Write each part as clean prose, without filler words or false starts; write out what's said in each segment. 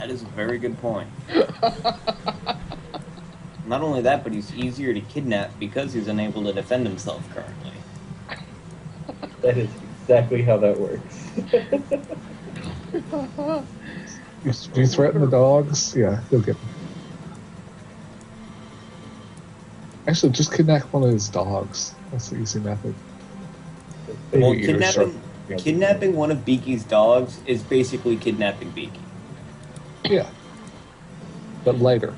That is a very good point. Not only that, but he's easier to kidnap because he's unable to defend himself currently. That is exactly how that works. You threaten the dogs? Yeah, he'll get them. Actually, just kidnap one of his dogs. That's the easy method. Well, Maybe you're sharp. kidnapping one of Beaky's dogs is basically kidnapping Beaky. Yeah. But later.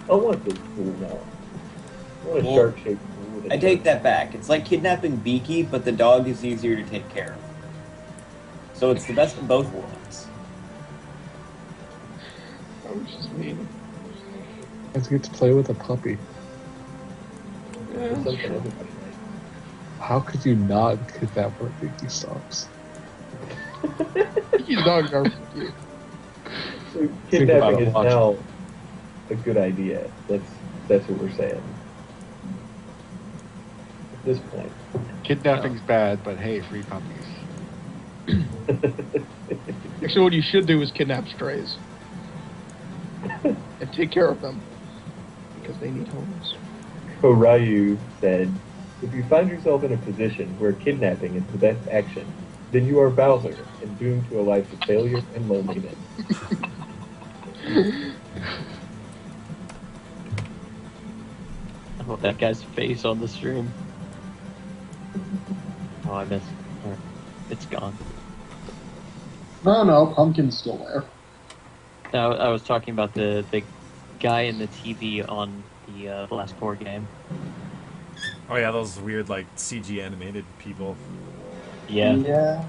I want this food now. I want a Well, shark-shaped food. I take that back. It's like kidnapping Beaky, but the dog is easier to take care of. So it's the best of both worlds. That was just mean. I get to play with a puppy. Yeah, It's that's something true. everybody likes. How could you not kidnap one of Biggie's dogs? These dogs are cute. So Think about kidnapping it, is watch now a good idea. That's what we're saying. At this point. Kidnapping's bad, but hey, free puppies. Actually, what you should do is kidnap strays and take care of them because they need homes. Korayu said, if you find yourself in a position where kidnapping is the best action, then you are Bowser and doomed to a life of failure and loneliness. I want that guy's face on the stream. Oh, I missed. It's gone. No, Pumpkin's still there. No, I was talking about the guy in the TV on the last core game. Oh yeah, those weird like CG animated people. Yeah. Yeah.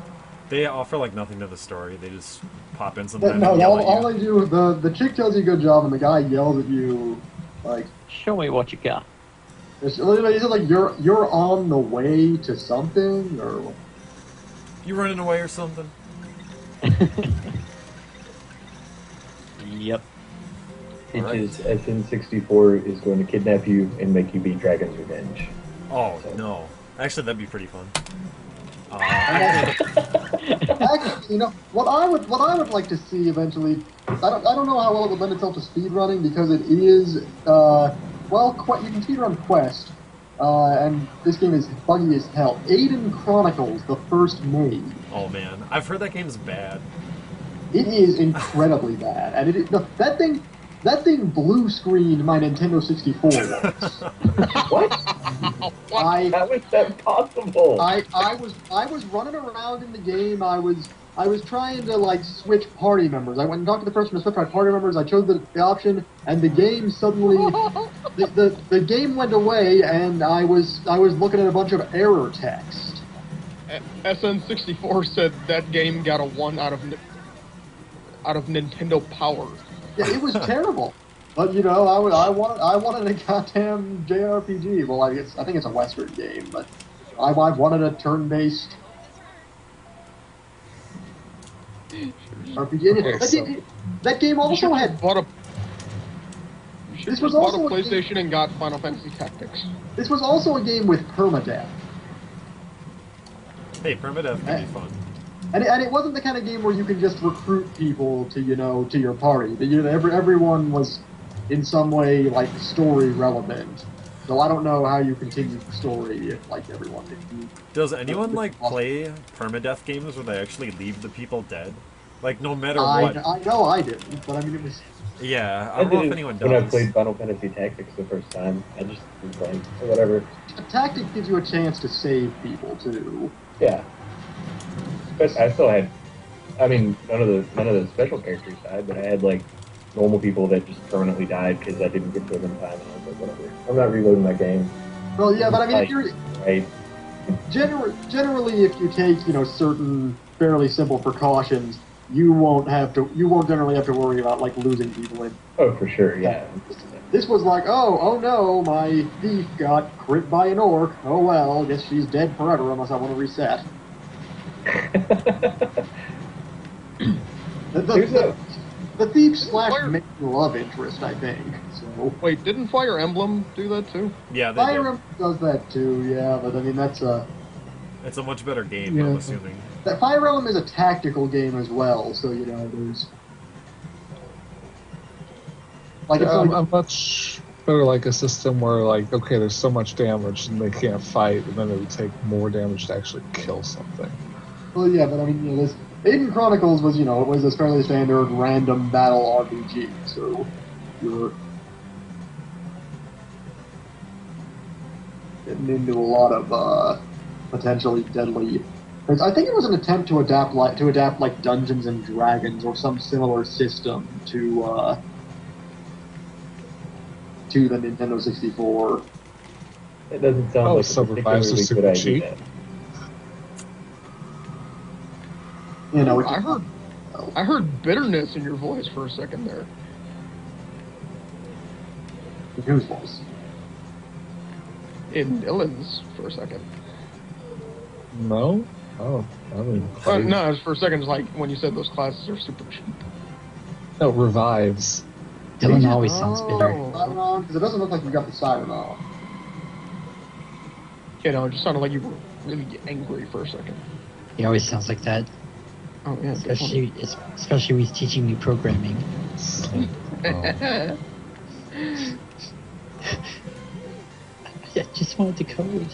They offer like nothing to the story. They just pop in But sometimes no, and yell all at they you. do, the chick tells you a good job, and the guy yells at you, like, Show me what you got. is it like you're on the way to something, or You running away or something? Yep. Peaches SN64 is going to kidnap you and make you beat Dragon's Revenge. Oh no. Actually, that'd be pretty fun. actually, what I would like to see eventually. I don't know how well it would lend itself to speedrunning because it is you can speedrun Quest, and this game is buggy as hell. Aiden Chronicles, the first made. Oh man, I've heard that game's bad. It is incredibly bad, and that thing blue screened my Nintendo 64 once. What? I How is that possible? I was running around in the game. I was trying to like switch party members. I went and talked to the person to switch my party members. I chose the option, and the game suddenly the game went away, and I was looking at a bunch of error text. SN64 said that game got a 1 out of Nintendo Power. Yeah, it was terrible. But I wanted a goddamn JRPG. Well, I think it's a Western game, but I wanted a turn-based RPG. That game also had. This was also bought a PlayStation and got Final Fantasy Tactics. This was also a game with permadeath. Hey, permadeath can be fun. And it wasn't the kind of game where you can just recruit people to your party. Everyone was in some way like story relevant. So I don't know how you continue the story if like everyone did. Does anyone like play permadeath games where they actually leave the people dead? Like no matter what. I know I didn't, but I mean it was. Yeah, I don't know if anyone does. When I played Final Fantasy Tactics the first time, I just was playing or whatever. A tactic gives you a chance to save people too. Yeah. But I still had, I mean, none of the special characters died, but I had like normal people that just permanently died because I didn't get to them in time, and I was like, whatever. I'm not reloading my game. Well, yeah, but I mean, if you're right. Generally, if you take certain fairly simple precautions, you won't generally have to worry about like losing people in. Oh, for sure, yeah. This was like, oh no, my thief got crit by an orc. Oh well, guess she's dead forever unless I want to reset. The thief slash main love interest, I think. So Wait, didn't Fire Emblem do that too? Yeah, they Fire do. Emblem does that too, yeah, but I mean that's It's a much better game, I'm assuming. that Fire Emblem is a tactical game as well, so there's Like it's like, I'm much better like a system where like, okay, there's so much damage and they can't fight, and then it would take more damage to actually kill something. well, yeah, but I mean, this Aiden Chronicles was, it was a fairly standard random battle RPG, so you're getting into a lot of potentially deadly. I think it was an attempt to adapt like Dungeons and Dragons or some similar system to the Nintendo 64. It doesn't sound like a Summer Vibes are particularly super good cheap. idea. I heard bitterness in your voice for a second there. Whose voice? In Dylan's for a second. No? Oh, I mean, No, for a second, it's like when you said those classes are super cheap. No, Reavz. Dylan always sounds bitter. Siren, because it doesn't look like you got the siren on. It just sounded like you were really angry for a second. He always sounds like that. Oh yeah, Especially when he's teaching me programming. Oh. I just wanted to code.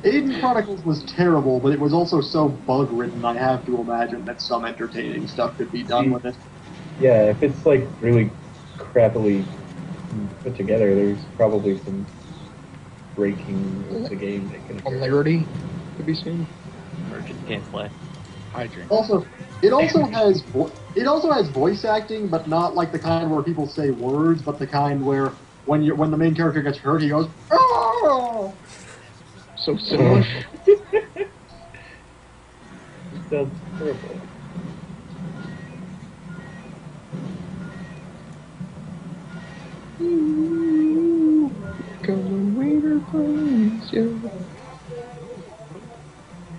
Aiden Chronicles was terrible, but it was also so bug-ridden, I have to imagine that some entertaining stuff could be done with it. Yeah, if it's like really crappily put together, there's probably some breaking of the game that can occur. Hilarity to be seen. Emergent gameplay. Hydrant. Also, it also has voice acting, but not like the kind where people say words, but the kind where when the main character gets hurt, he goes, "Oh!" So similar. It sounds terrible. Come waiter, please, yeah.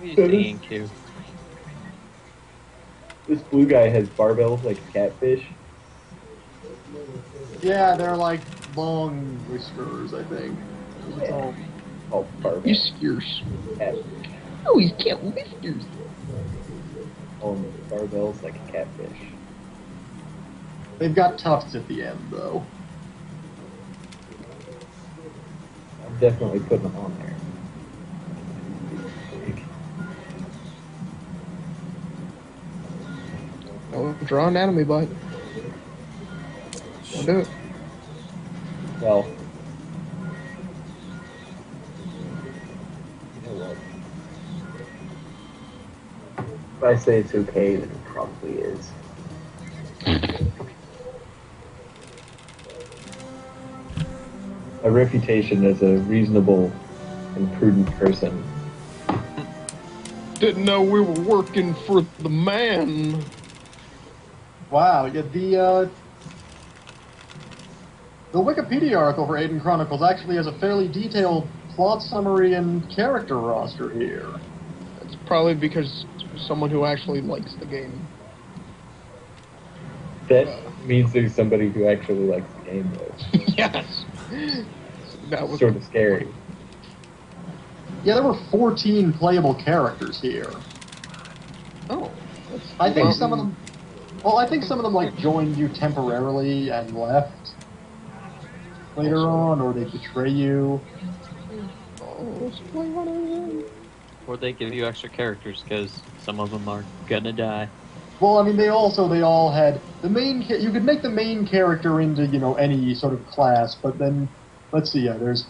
What are you singing to? This blue guy has barbells like a catfish. Yeah, they're like long whiskers, I think. It's all- Oh, barbells. Whiskers. Catfish. Oh, he's got whiskers. Oh, barbells like a catfish. They've got tufts at the end, though. I'm definitely putting them on there. Don't draw anatomy, bud. Don't do it. Well, you know what? If I say it's okay, then it probably is. A reputation as a reasonable and prudent person. Didn't know we were working for the man. Wow, yeah, the Wikipedia article for Aiden Chronicles actually has a fairly detailed plot summary and character roster here. It's probably because someone who actually likes the game. That means there's somebody who actually likes the game, though. Yes. That was Sort of scary. Yeah, there were 14 playable characters here. Oh. I think some of them. Well, I think some of them like joined you temporarily and left later on, or they betray you. Or they give you extra characters because some of them are gonna die. Well, I mean, they all had the main. You could make the main character into any sort of class, but then let's see. Yeah, there's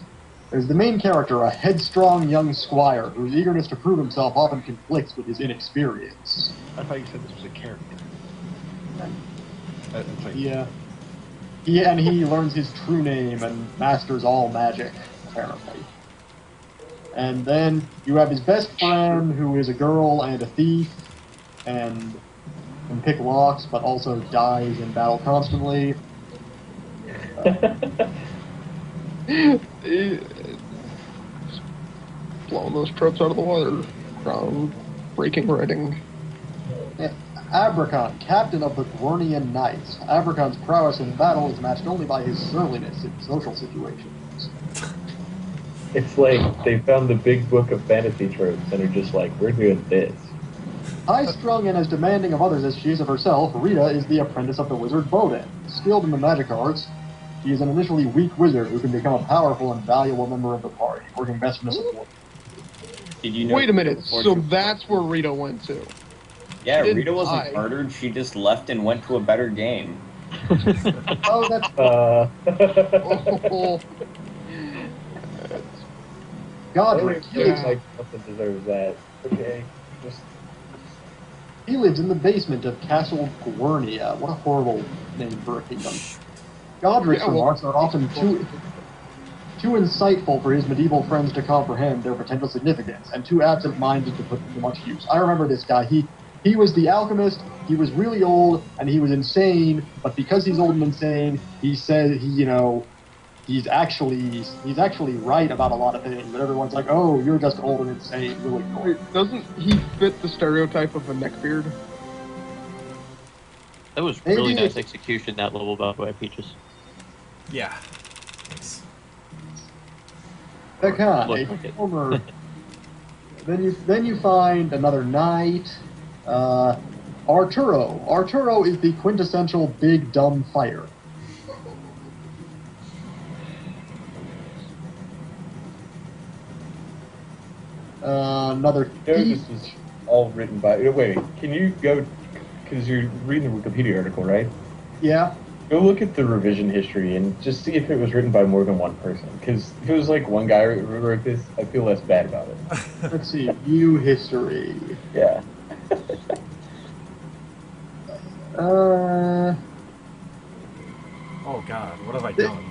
the main character, a headstrong young squire whose eagerness to prove himself often conflicts with his inexperience. I thought you said this was a character. It's like, Yeah. And he learns his true name and masters all magic, apparently. And then you have his best friend, who is a girl and a thief, and can pick locks, but also dies in battle constantly. Blowing those tropes out of the water. Breaking writing. Abracon, captain of the Gwernian Knights. Abracon's prowess in battle is matched only by his surliness in social situations. It's like they found the big book of fantasy tropes and are just like, we're doing this. High-strung and as demanding of others as she is of herself, Rita is the apprentice of the wizard Bodin. Skilled in the magic arts, she is an initially weak wizard who can become a powerful and valuable member of the party, working best in a support. Did you know? Wait a minute. So that's where Rita went to. Yeah, She didn't Rita wasn't die. murdered. She just left and went to a better game. Oh, that's Oh, Godric. I don't like something deserves that. Okay, just He lives in the basement of Castle Gwernia. What a horrible name for a kingdom. Godric's Yeah, well- remarks are often too insightful for his medieval friends to comprehend their potential significance, and too absent-minded to put them to much use. I remember this guy. He was the alchemist. He was really old, and he was insane. But because he's old and insane, he said he's actually right about a lot of things. But everyone's like, "Oh, you're just old and insane." Really cool. wait, doesn't he fit the stereotype of a neckbeard? That was Maybe really nice it's- execution, that level, by the way, Peaches. Yeah. Thanks. Pekka, Look a like it. former. then you find another knight. Arturo. Arturo is the quintessential big dumb fighter. Another you know, thief. this is all written by. Wait, can you go? Because you're reading the Wikipedia article, right? Yeah. Go look at the revision history and just see if it was written by more than one person. Because if it was like one guy who wrote this, I feel less bad about it. Let's see. View history. Yeah. Oh God, what have I done?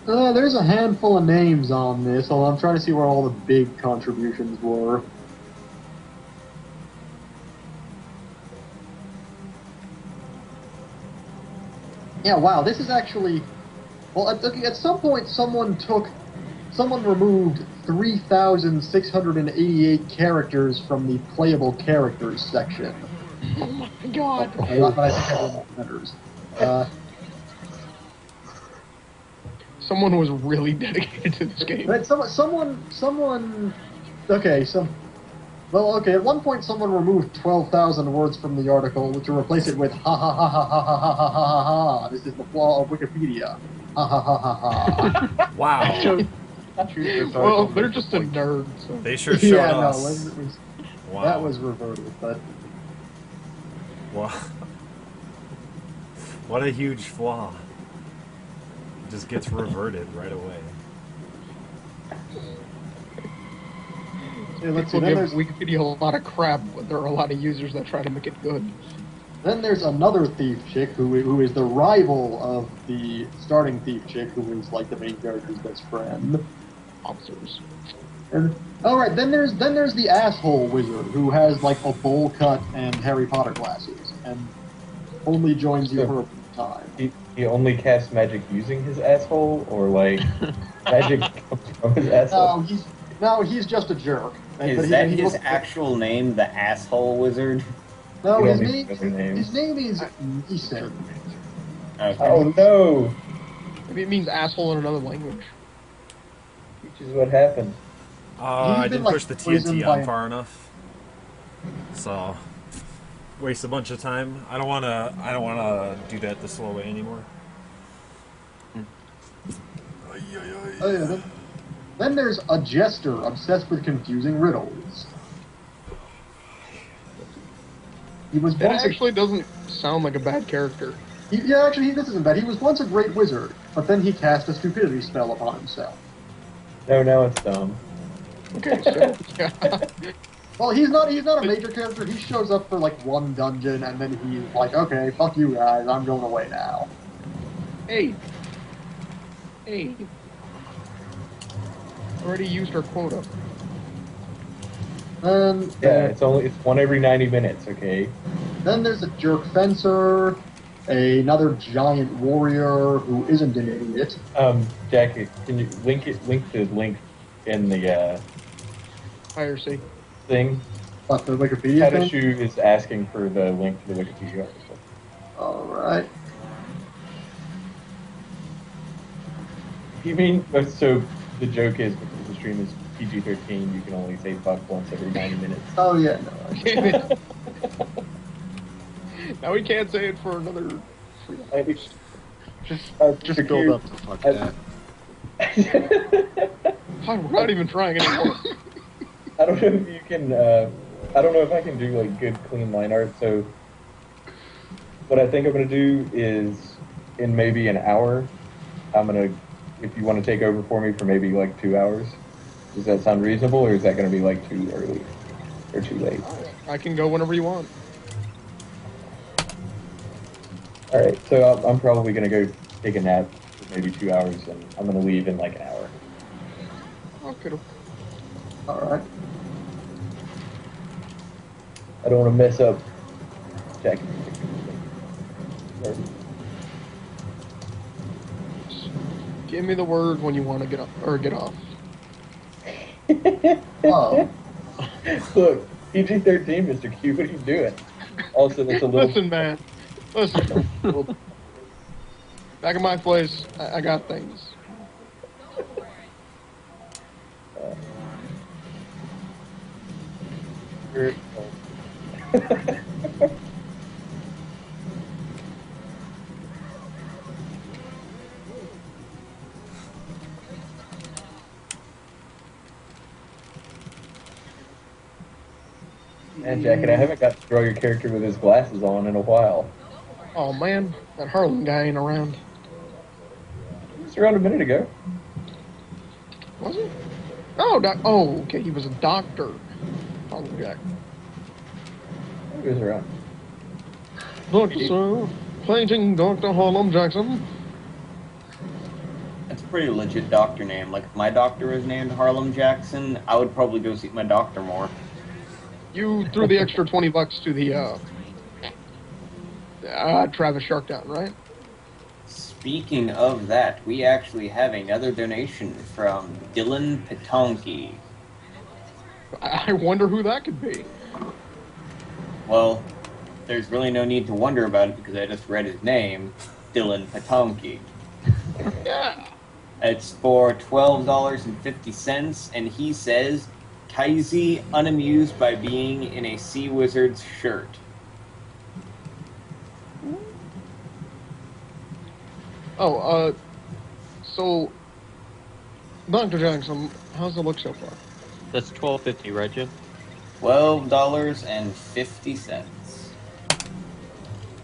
There's a handful of names on this, although I'm trying to see where all the big contributions were. Yeah, wow, this is actually... Well, at some point, someone removed 3,688 characters from the playable characters section. Oh my God! But I think everyone matters. Someone was really dedicated to this game. But someone. Okay, okay. At one point, someone removed 12,000 words from the article to replace it with ha ha ha ha ha ha ha ha ha ha. This is the flaw of Wikipedia. Ha ha ha ha ha. Wow. Well, they're just a nerd. So. They sure showed Yeah, us. no, it was, Wow. that was reverted, but Wow. What a huge flaw. It just gets reverted right away. yeah, let's see. People Then give there's Wikipedia a lot of crap, but there are a lot of users that try to make it good. Then there's another thief chick who is the rival of the starting thief chick, who is like the main character's best friend. Officers. And then there's the asshole wizard who has like a bowl cut and Harry Potter glasses and only joins you for a time. He only casts magic using his asshole, or like magic comes from his asshole. He's just a jerk. Is that his actual name, the asshole wizard? No, You his don't name need other names. his name is Easton. Okay. Oh no! Maybe it means asshole in another language. Which is what happened. I been, didn't like, push the poisoned TNT by on a- far enough, so waste a bunch of time. I don't wanna do that the slow way anymore. Oh yeah. Then there's a jester obsessed with confusing riddles. He was That once actually doesn't sound like a bad character. this isn't bad. He was once a great wizard, but then he cast a stupidity spell upon himself. No, now it's dumb. Okay, so yeah. Well, he's not a major character. He shows up for like one dungeon, and then he's like, okay, fuck you guys, I'm going away now. Hey. Already used our quota. And Yeah, it's one every 90 minutes. Okay. then there's a jerk fencer, another giant warrior who isn't an idiot. Jackie, can you link the link in the IRC. thing? What, the Wikipedia thing? Kadashu is asking for the link to the Wikipedia article. Alright. You mean, so the joke is because the stream is PG-13, you can only say fuck once every 90 minutes. Oh, yeah, no. Damn it. Now we can't say it for another 3 hours. Just build up to fuck that. Fine, we're not even trying anymore. I don't know if you can, I don't know if I can do like good clean line art, so what I think I'm going to do is in maybe an hour, I'm going to, if you want to take over for me for maybe like 2 hours, does that sound reasonable, or is that going to be like too early or too late? I can go whenever you want. Alright, so I'm probably going to go take a nap for maybe 2 hours, and I'm going to leave in like an hour. Okay. Alright. I don't want to mess up Jackie. Give me the word when you want to get up or get off. Oh. Look, PG-13, Mr. Q, what are you doing? Also, that's a little... Listen, man. Listen. Back in my place, I got things. And Jacket, I haven't got to draw your character with his glasses on in a while. Oh man, that Harlan guy ain't around. He was around a minute ago. Was he? Oh, oh, okay, he was a doctor. Harlan Jack. He was around. Doctor, sir. Painting Dr. Harlan Jackson. That's a pretty legit doctor name. Like, if my doctor was named Harlem Jackson, I would probably go see my doctor more. You threw the extra $20 to the, Travis Shark down, right? Speaking of that, we actually have another donation from Dylan Petonki. I wonder who that could be. Well, there's really no need to wonder about it because I just read his name, Dylan Petonki. Yeah. It's for $12.50, and he says, Kaizi unamused by being in a Sea Wizard's shirt. Oh, so, Dr. Jackson, how's it look so far? That's $12.50, right, Jim? $12.50.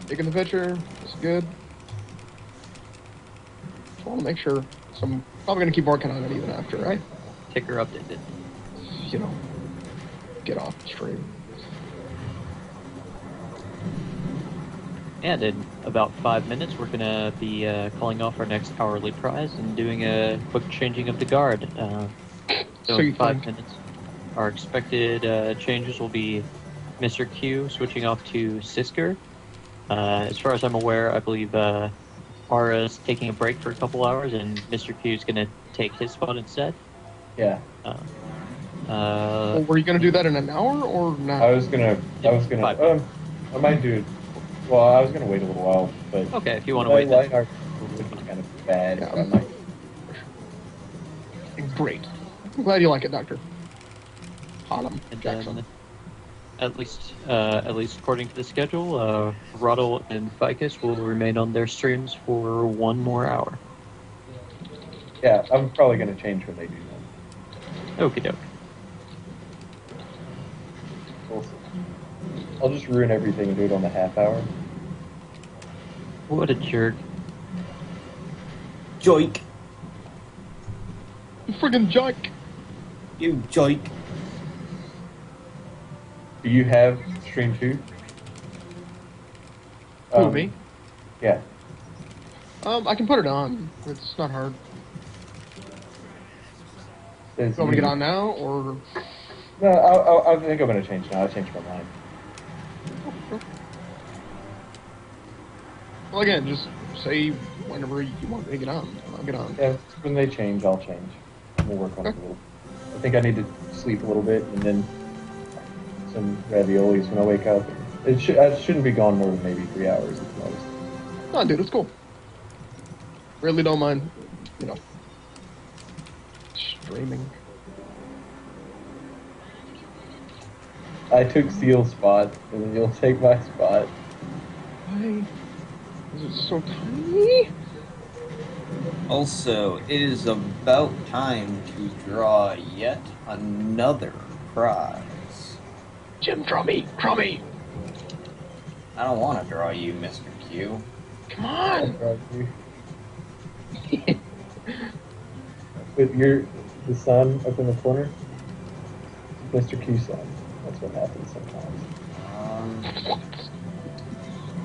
Taking the picture, it's good. Just want to make sure. So I'm probably going to keep working on it even after, right? Ticker updated. You know, get off the stream. And in about 5 minutes, we're going to be calling off our next hourly prize and doing a quick changing of the guard. So in 5 minutes, our expected changes will be Mr. Q switching off to Sisker. As far as I'm aware, I believe Ara's taking a break for a couple hours, and Mr. Q is going to take his spot instead. Yeah. Well, were you going to do that in an hour or not? I might do it. Well, I was gonna wait a little while, but okay, if you want to wait, line art was kind of bad. Yeah, so I might. Great. I'm glad you like it, Doctor. Harlem Jackson. At least according to the schedule, Ruddle and Ficus will remain on their streams for 1 more hour. Yeah, I'm probably gonna change when they do that. Okie doke. I'll just ruin everything and do it on the half hour. What a jerk. Joik. You friggin' joke. You joik. Do you have Stream 2? Who, me? Yeah. I can put it on. It's not hard. You It's want me to get on now, or...? No, I think I'm gonna change now. I'll change my mind. Well, again, just say whenever you want me to get on. I'll get on. Yeah, when they change, I'll change. We'll work on it a little. I think I need to sleep a little bit and then some raviolis when I wake up. I shouldn't be gone more than maybe 3 hours at the most. No, dude, it's cool. Really don't mind, streaming. I took Seal's spot, and then you'll take my spot. Why is it so tiny? Also, it is about time to draw yet another prize. Jim, draw me! Draw me! I don't want to draw you, Mr. Q. Come on! With the sun up in the corner, Mr. Q sun. That's what happens sometimes.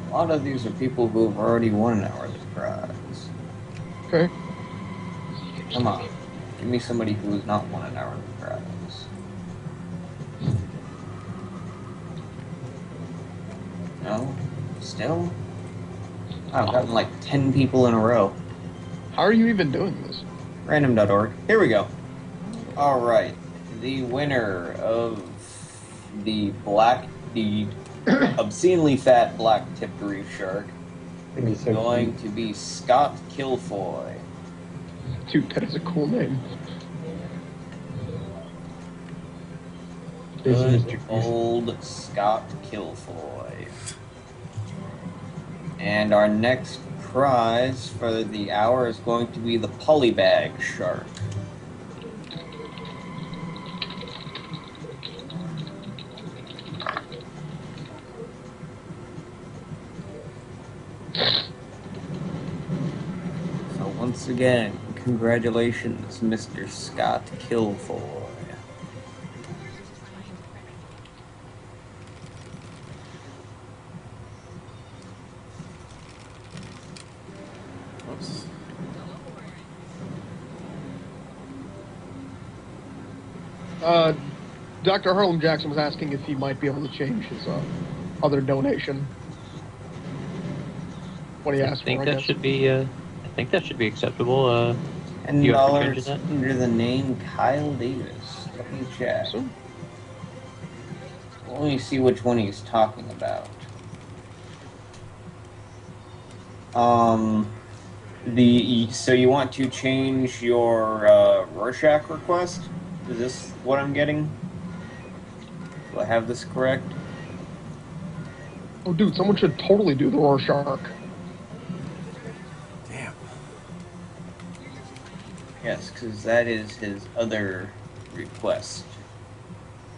A lot of these are people who have already won an hourly prize. Okay. Come on, give me somebody who has not won an hourly prize. No? Still? I've gotten like 10 people in a row. How are you even doing this? Random.org. Here we go. Alright. The winner of the obscenely fat black-tipped reef shark is going to be Scott Kilfoy. Dude, that is a cool name. Good old Scott Kilfoy. And our next prize for the hour is going to be the polybag shark. So once again, congratulations, Mr. Scott Kilfoy. Whoops. Dr. Harlem Jackson was asking if he might be able to change his other donation. What he asked for, I guess. Should be. I think that should be acceptable. $10 under the name Kyle Davis. Let me check. Let me see which one he's talking about. So you want to change your Rorschach request? Is this what I'm getting? Do I have this correct? Oh, dude, someone should totally do the Rorschach. Damn. Yes, because that is his other request.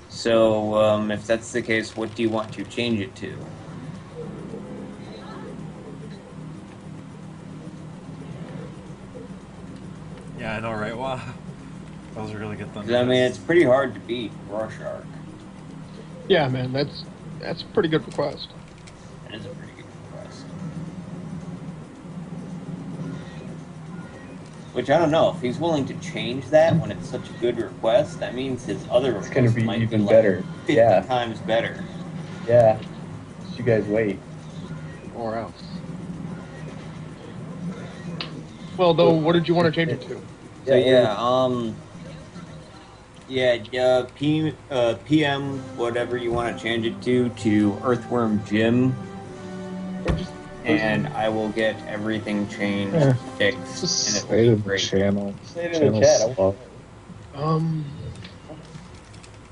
So, if that's the case, what do you want to change it to? Yeah, I know, right? Wow. That was a really good thunder. I mean, it's pretty hard to beat Rorschach. Yeah, man, that's a pretty good request. That is a pretty good request. Which I don't know, if he's willing to change that when it's such a good request, that means his other request gonna be might even be better. Like 50 Yeah. times better. Yeah. Just you guys wait. Or else. Well, though, what did you want to change it to? So PM, whatever you want to change it to Earthworm Jim, and I will get everything changed, fixed, Just and it stay will in be the great. channel. Say it in the chat. I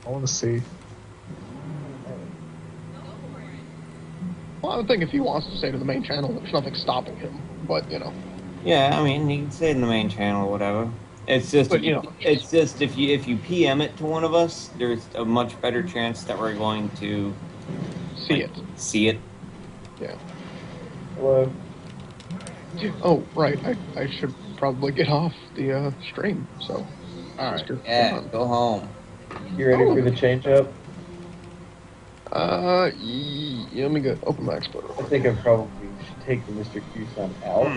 want to see. Well, I would think if he wants to stay to the main channel, there's nothing stopping him. But, Yeah, I mean, you can say it in the main channel or whatever. It's just, But, it's just if you PM it to one of us, there's a much better chance that we're going to see it. See it. Yeah. Hello. Oh, right. I should probably get off the stream. So, all right. Yeah, go home. You ready for the change up? Yeah, let me go open my Explorer. I think I probably should take the Mr. Q-Sun out.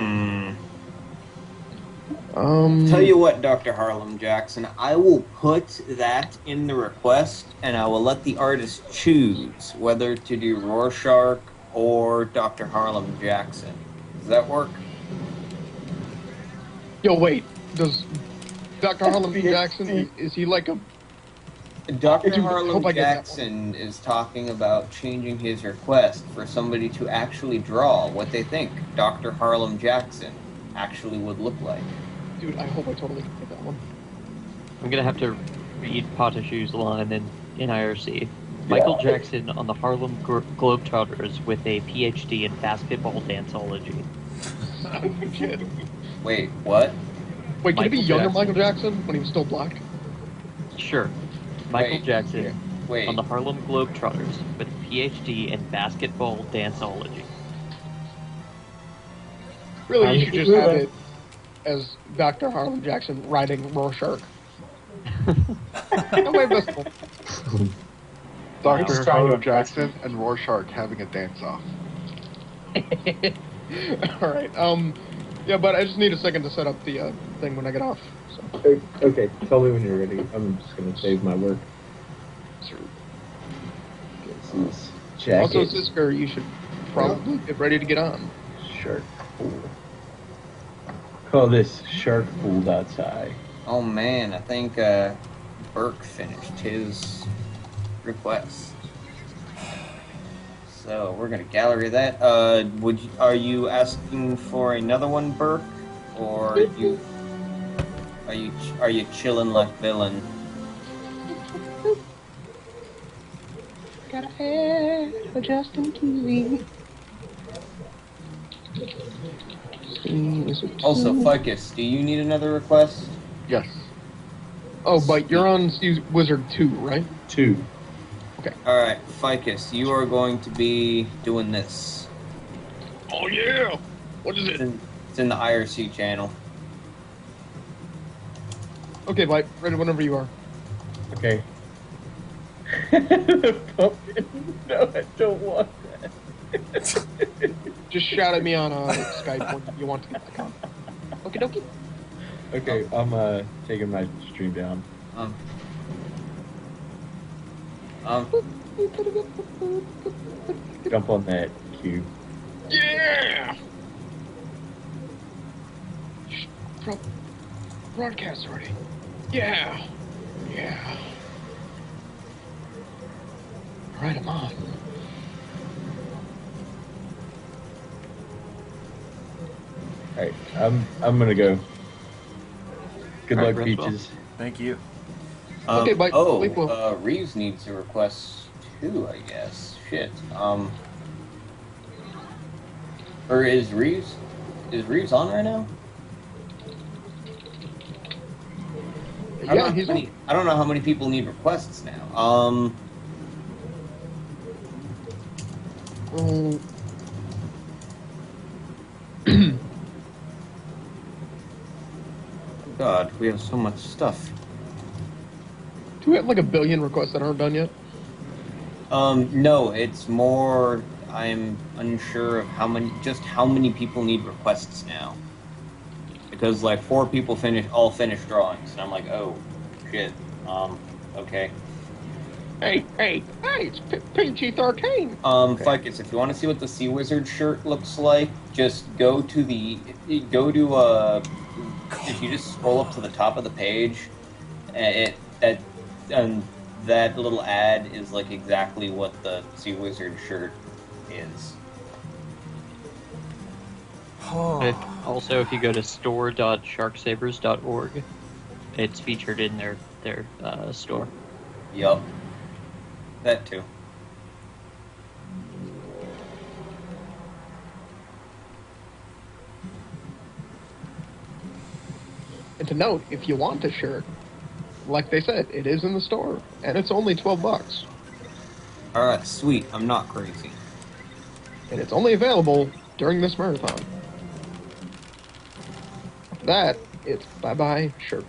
Tell you what, Dr. Harlem Jackson, I will put that in the request, and I will let the artist choose whether to do Rorschach or Dr. Harlem Jackson. Does that work? Yo, wait. Does Dr. Harlem Jackson, is he like a... Dr. Dude, I hope Harlem I get that Jackson is talking about changing his request for somebody to actually draw what they think Dr. Harlem Jackson actually would look like. Dude, I hope I totally get that one. I'm gonna have to read Potashu's line in IRC. Michael Jackson on the Harlem Globetrotters with a PhD in basketball danceology. Oh, shit. Wait, what? Wait, can it be Michael younger Jackson. Michael Jackson when he was still black? Sure. Michael Wait, Jackson Wait, on the Harlem Globetrotters with a PhD in basketball danceology. Really, you should just have it as Dr. Harlem Jackson riding Rorschach. No way visible. Dr. trying to Harlem impress Jackson and Rorschach having a dance-off. Alright, yeah, but I just need a second to set up the thing when I get off. So. Okay, tell me when you're ready. I'm just gonna save my work. Also, Sisker, you should probably get ready to get on. Shark pool. Call this shark pool.sci. oh man, I think Burke finished his request. So we're gonna gallery that. Are you asking for another one, Burke, or are you chilling like villain? Got a head for Justin Key. Also, Ficus, do you need another request? Yes. Oh, but you're on Wizard 2, right? 2. Alright, Ficus, you are going to be doing this. Oh, yeah! What is it? It's in the IRC channel. Okay, Bite, ready whenever you are. Okay. Pumpkin. No, I don't want that. Just shout at me on Skype when you want to get back on. Okie dokie. Okay, I'm taking my stream down. Jump on that cube. Yeah! Broadcast already. Yeah. Yeah. Alright, I'm on. Alright, I'm gonna go. Good All right, luck, rest well. Peaches. Thank you. Okay, bye. Sleep well. Reavz needs a request too, I guess. Shit. Or is Reavz on right now? Yeah, he's on. I don't know how many people need requests now. God, we have so much stuff. Do we have like 1 billion requests that aren't done yet? No, it's more. I'm unsure of how many people need requests now. Because like 4 people all finished drawings, and I'm like, oh, shit. Okay. Hey, it's PG-13. Okay. Ficus, if you want to see what the Sea Wizard shirt looks like, just if you just scroll up to the top of the page, that little ad is like exactly what the Sea Wizard shirt is. Also, if you go to store.sharksabers.org, it's featured in their store. Yup. That too. And to note, if you want the shirt, like they said, it is in the store, and it's only $12. Alright, sweet. I'm not crazy. And it's only available during this marathon. After that, it's bye-bye shirt.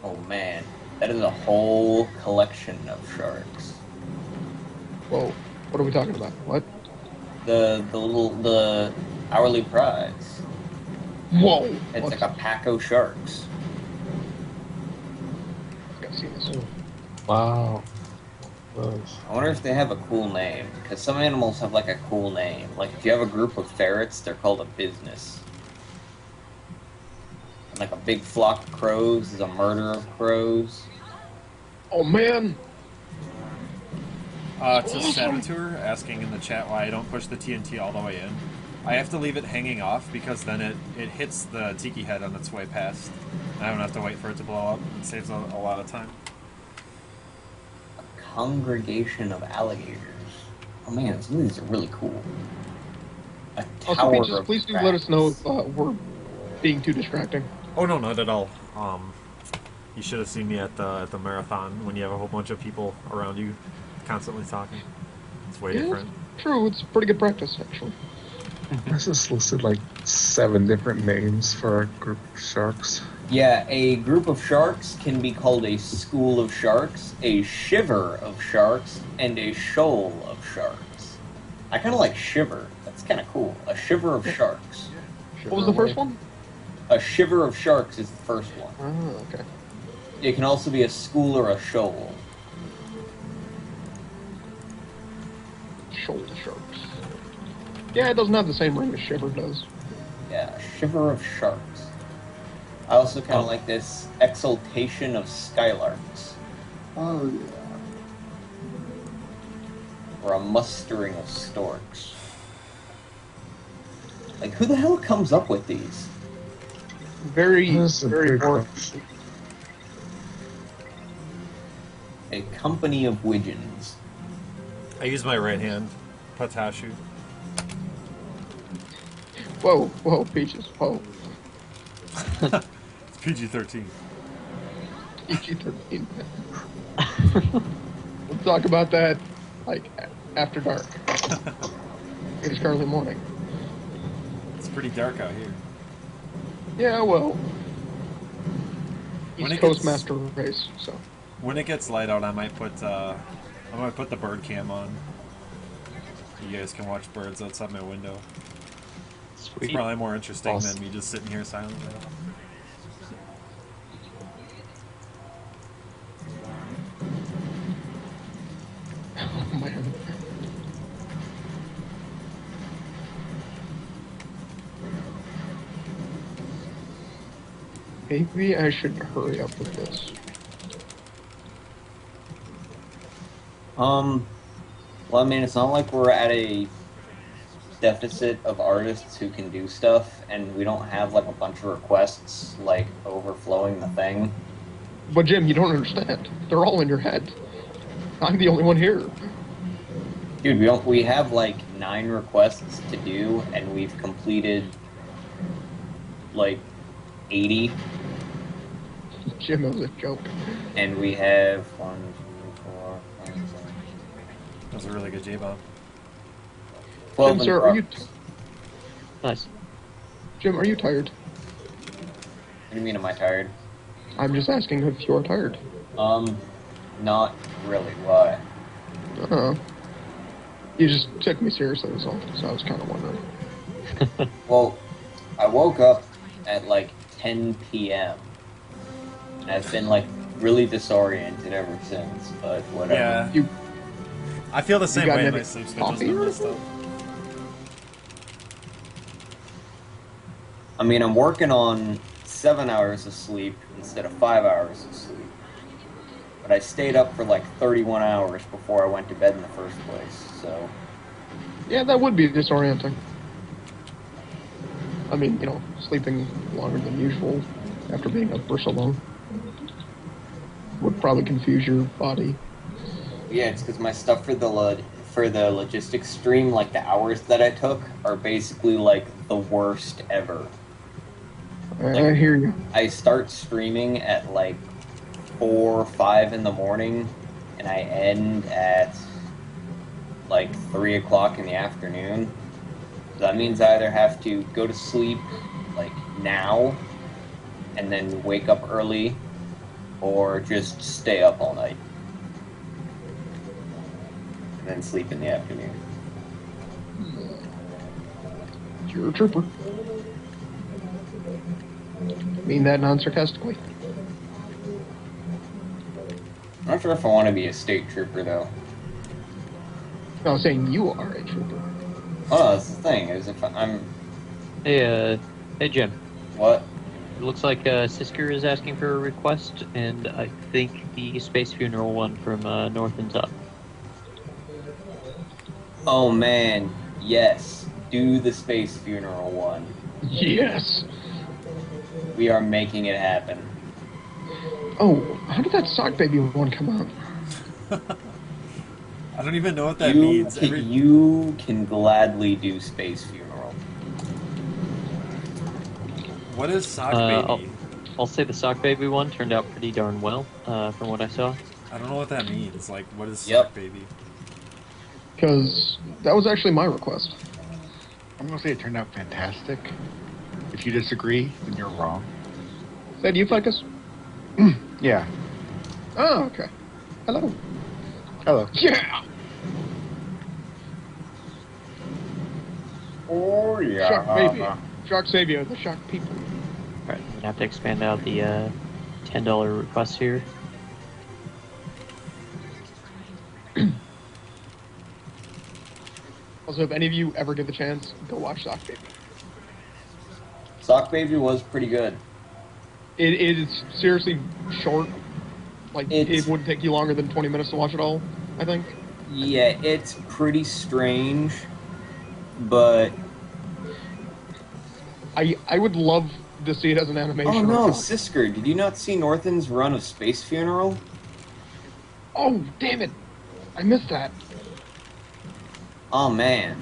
Oh man, that is a whole collection of sharks. Whoa, what are we talking about? What? The hourly prize. Whoa! It's like a pack of sharks. I gotta see this. Wow. I wonder if they have a cool name, because some animals have like a cool name. Like if you have a group of ferrets, they're called a business. And like a big flock of crows is a murder of crows. Oh man! To Saboteur, asking in the chat why I don't push the TNT all the way in. I have to leave it hanging off because then it hits the tiki head on its way past. I don't have to wait for it to blow up. It saves a lot of time. A congregation of alligators. Oh man, some of these are really cool. A Also, tower Peaches, of please do crabs. let us know if we're being too distracting. Oh no, not at all. You should have seen me at the marathon when you have a whole bunch of people around you, constantly talking. It's way different. True, it's pretty good practice, actually. This is listed like 7 different names for a group of sharks. Yeah, a group of sharks can be called a school of sharks, a shiver of sharks, and a shoal of sharks. I kind of like shiver. That's kind of cool. A shiver of sharks. What was the first one? A shiver of sharks is the first one. Oh, okay. It can also be a school or a shoal. Shoal sharks. Yeah, it doesn't have the same ring as Shiver does. Yeah, a shiver of sharks. I also kind of like this exultation of skylarks. Oh, yeah. Or a mustering of storks. Like, who the hell comes up with these? Very, That's a very good boring. question. A company of widgeons. I use my right hand, Patashu. Whoa, Peaches, whoa. It's PG-13. PG-13. We'll talk about that, like, after dark. It is currently morning. It's pretty dark out here. Yeah, well. When East it Coast gets- Master Race, so. When it gets light out, I might put the bird cam on. You guys can watch birds outside my window. It's Sweet. probably more interesting Awesome. than me just sitting here silently. Oh, man. Maybe I should hurry up with this. Well, I mean, it's not like we're at a deficit of artists who can do stuff, and we don't have, like, a bunch of requests, like, overflowing the thing. But Jim, you don't understand. They're all in your head. I'm the only one here. Dude, we have, like, 9 requests to do, and we've completed, like, 80, Jim, it was a joke. and we have 1, 2, 4, 5, 6, That was a really good J-bomb. 12 Jim, in sir, are you progress. Nice. Jim, are you tired? What do you mean, am I tired? I'm just asking if you're tired. Not really. Why? You just took me seriously, so I was kind of wondering. Well, I woke up at like 10 p.m. and I've been like really disoriented ever since, but whatever. Yeah. I feel the same got way. any My sleep schedule's coffee been or messed up. I mean, I'm working on 7 hours of sleep instead of 5 hours of sleep. But I stayed up for like 31 hours before I went to bed in the first place, so... Yeah, that would be disorienting. I mean, sleeping longer than usual after being up for so long would probably confuse your body. Yeah, it's because my stuff for the logistics stream, like the hours that I took, are basically like the worst ever. I hear you. I start streaming at like 4 or 5 in the morning, and I end at like 3 o'clock in the afternoon. So that means I either have to go to sleep like now, and then wake up early, or just stay up all night. And then sleep in the afternoon. You're a trooper. Mean that non-sarcastically. I'm not sure if I want to be a state trooper, though. No, I'm saying you are a trooper. Oh, that's the thing, is if I'm... Hey, Jim. What? It looks like Sisker is asking for a request, and I think the Space Funeral one from Northen's up. Oh man, yes. Do the Space Funeral one. Yes. We are making it happen. Oh, how did that Sock Baby one come out? I don't even know what that means. You can gladly do Space Funeral. What is Sock Baby? I'll say the Sock Baby one turned out pretty darn well, from what I saw. I don't know what that means. Like, what is Sock Baby? Because that was actually my request. I'm gonna say it turned out fantastic. If you disagree, then you're wrong. Is that you, Ficus? Yeah. Oh, okay. Hello. Hello. Yeah! Oh yeah. Shock Baby. Shock Savior, the Shock People. Alright, I'm gonna have to expand out the $10 request here. Also, if any of you ever get the chance, go watch Sock Baby. Sock Baby was pretty good. It is seriously short. Like, it wouldn't take you longer than 20 minutes to watch it all, I think. Yeah, it's pretty strange, but... I would love to see it as an animation. Oh no, Sisker, did you not see Northen's run of Space Funeral? Oh, damn it! I missed that. Oh man,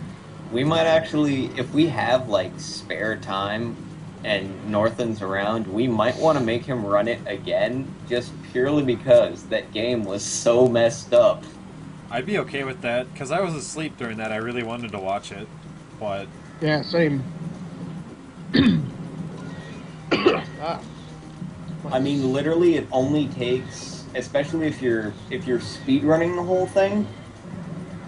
we might actually, if we have like spare time and Northen's around, we might want to make him run it again, just purely because that game was so messed up. I'd be okay with that, because I was asleep during that. I really wanted to watch it, but... Yeah, same. I mean, literally, it only takes, especially if you're speedrunning the whole thing,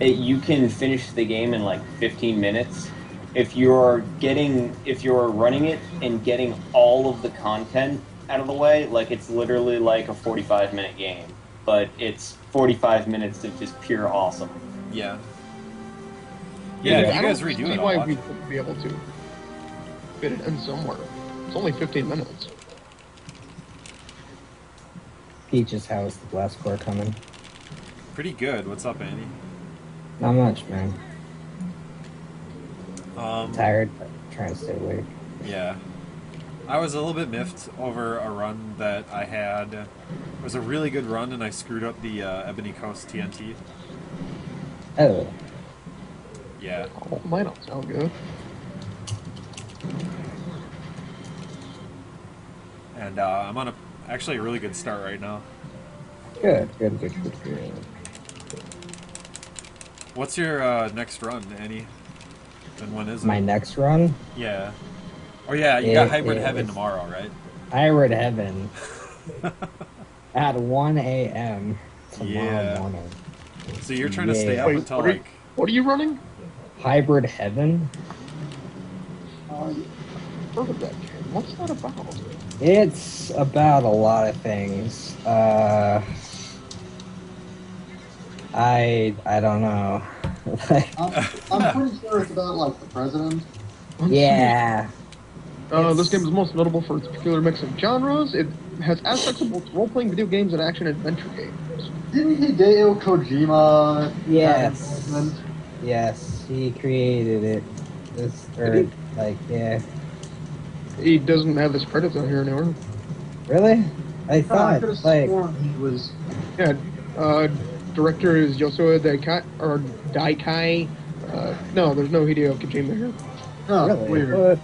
you can finish the game in like 15 minutes. If you're running it and getting all of the content out of the way, like it's literally like a 45-minute game, but it's 45 minutes of just pure awesome. Yeah. Yeah, if you guys redo it, I don't see why we wouldn't be able to fit it in somewhere. It's only 15 minutes. Peach's house, the blast core coming. Pretty good. What's up, Andy? Not much, man. Tired, but trying to stay awake. Yeah. I was a little bit miffed over a run that I had. It was a really good run, and I screwed up the Ebony Coast TNT. Oh. Yeah. Oh, mine don't sound good. And I'm on actually a really good start right now. Good. What's your next run, Annie? And when is it? My next run? Yeah. Oh yeah, you got Hybrid Heaven tomorrow, right? Hybrid Heaven. At 1 a.m. tomorrow morning. So you're trying to stay up until like... What are you running? Hybrid Heaven. Heard of that game. What's that about? It's about a lot of things. I don't know. I'm pretty sure it's about like the president. Yeah. This game is most notable for its peculiar mix of genres. It has aspects of both role-playing video games and action-adventure games. Didn't Hideo Kojima? Yes. Yes, he created it. Yeah. He doesn't have his credits on here anymore. Really? I thought I could have sworn he was. Yeah. Director is Yosua Daikai. No, there's no Hideo Kojima here. Oh, Really? weird.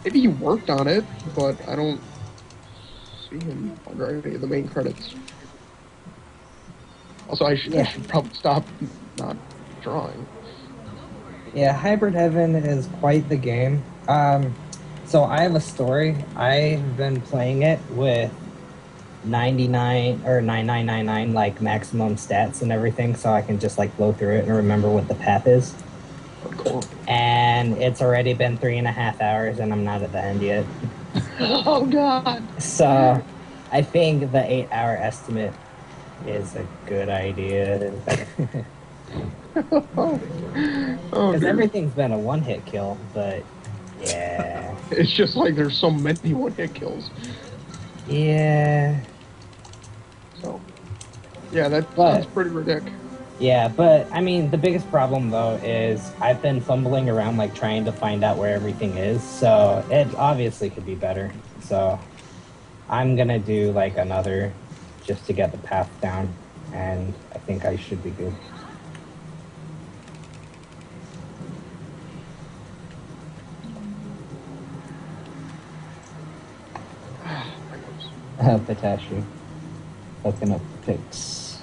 Maybe he worked on it, but I don't see him under any of the main credits. Also, I should probably stop not drawing. Yeah, Hybrid Heaven is quite the game. So I have a story. I've been playing it with 99 or 9999 like maximum stats and everything, so I can just like blow through it and remember what the path is. Cool. And it's already been 3.5 hours, and I'm not at the end yet. Oh God! So I think the 8-hour estimate is a good idea. Oh, Because everything's been a one-hit kill, but yeah. It's just like there's so many one-hit kills. Yeah. So, yeah, that sounds pretty ridiculous. Yeah, but I mean, the biggest problem though is I've been fumbling around like trying to find out where everything is, so it obviously could be better. So I'm gonna do like another just to get the path down, and I think I should be good. Potassium. Looking up the pics.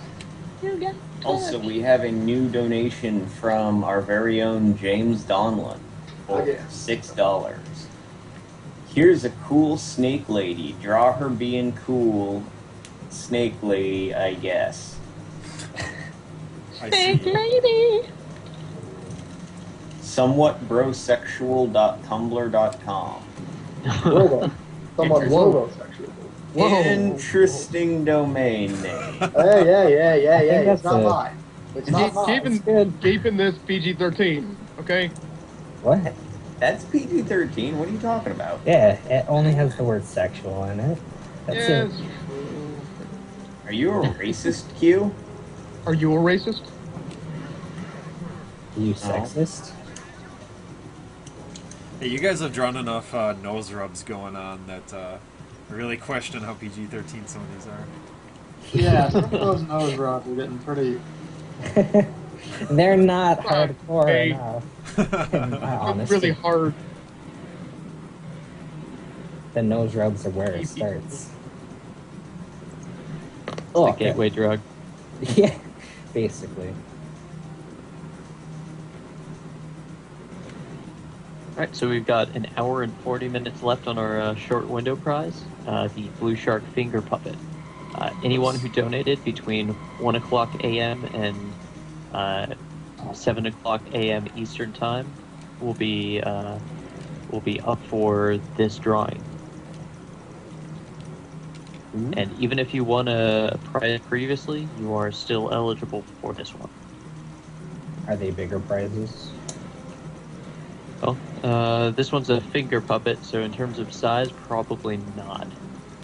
Also, we have a new donation from our very own James Donlin for $6. Here's a cool snake lady. Draw her being cool. Snake lady, I guess. Snake lady! Somewhatbrosexual.tumblr.com. Somewhat homosexual. Whoa. Interesting domain name. Hey. It's not mine. It's not mine. Keeping this PG-13, okay? What? That's PG-13. What are you talking about? Yeah, it only has the word sexual in it. That's Yes. it. Are you a racist, Q? Are you a racist? Are you sexist? Hey, you guys have drawn enough nose rubs going on that I really question how PG-13 some of these are. Yeah, some of those nose rubs are getting pretty. They're not hardcore Hey. enough. In my honesty. Really hard. The nose rubs are where it starts. The gateway drug. Yeah, basically. Alright, so we've got an hour and 40 minutes left on our short window prize, the Blue Shark Finger Puppet. Anyone who donated between 1 o'clock a.m. and 7 o'clock a.m. Eastern Time will be up for this drawing. And even if you won a prize previously, you are still eligible for this one. Are they bigger prizes? Well, this one's a finger puppet, so in terms of size, probably not.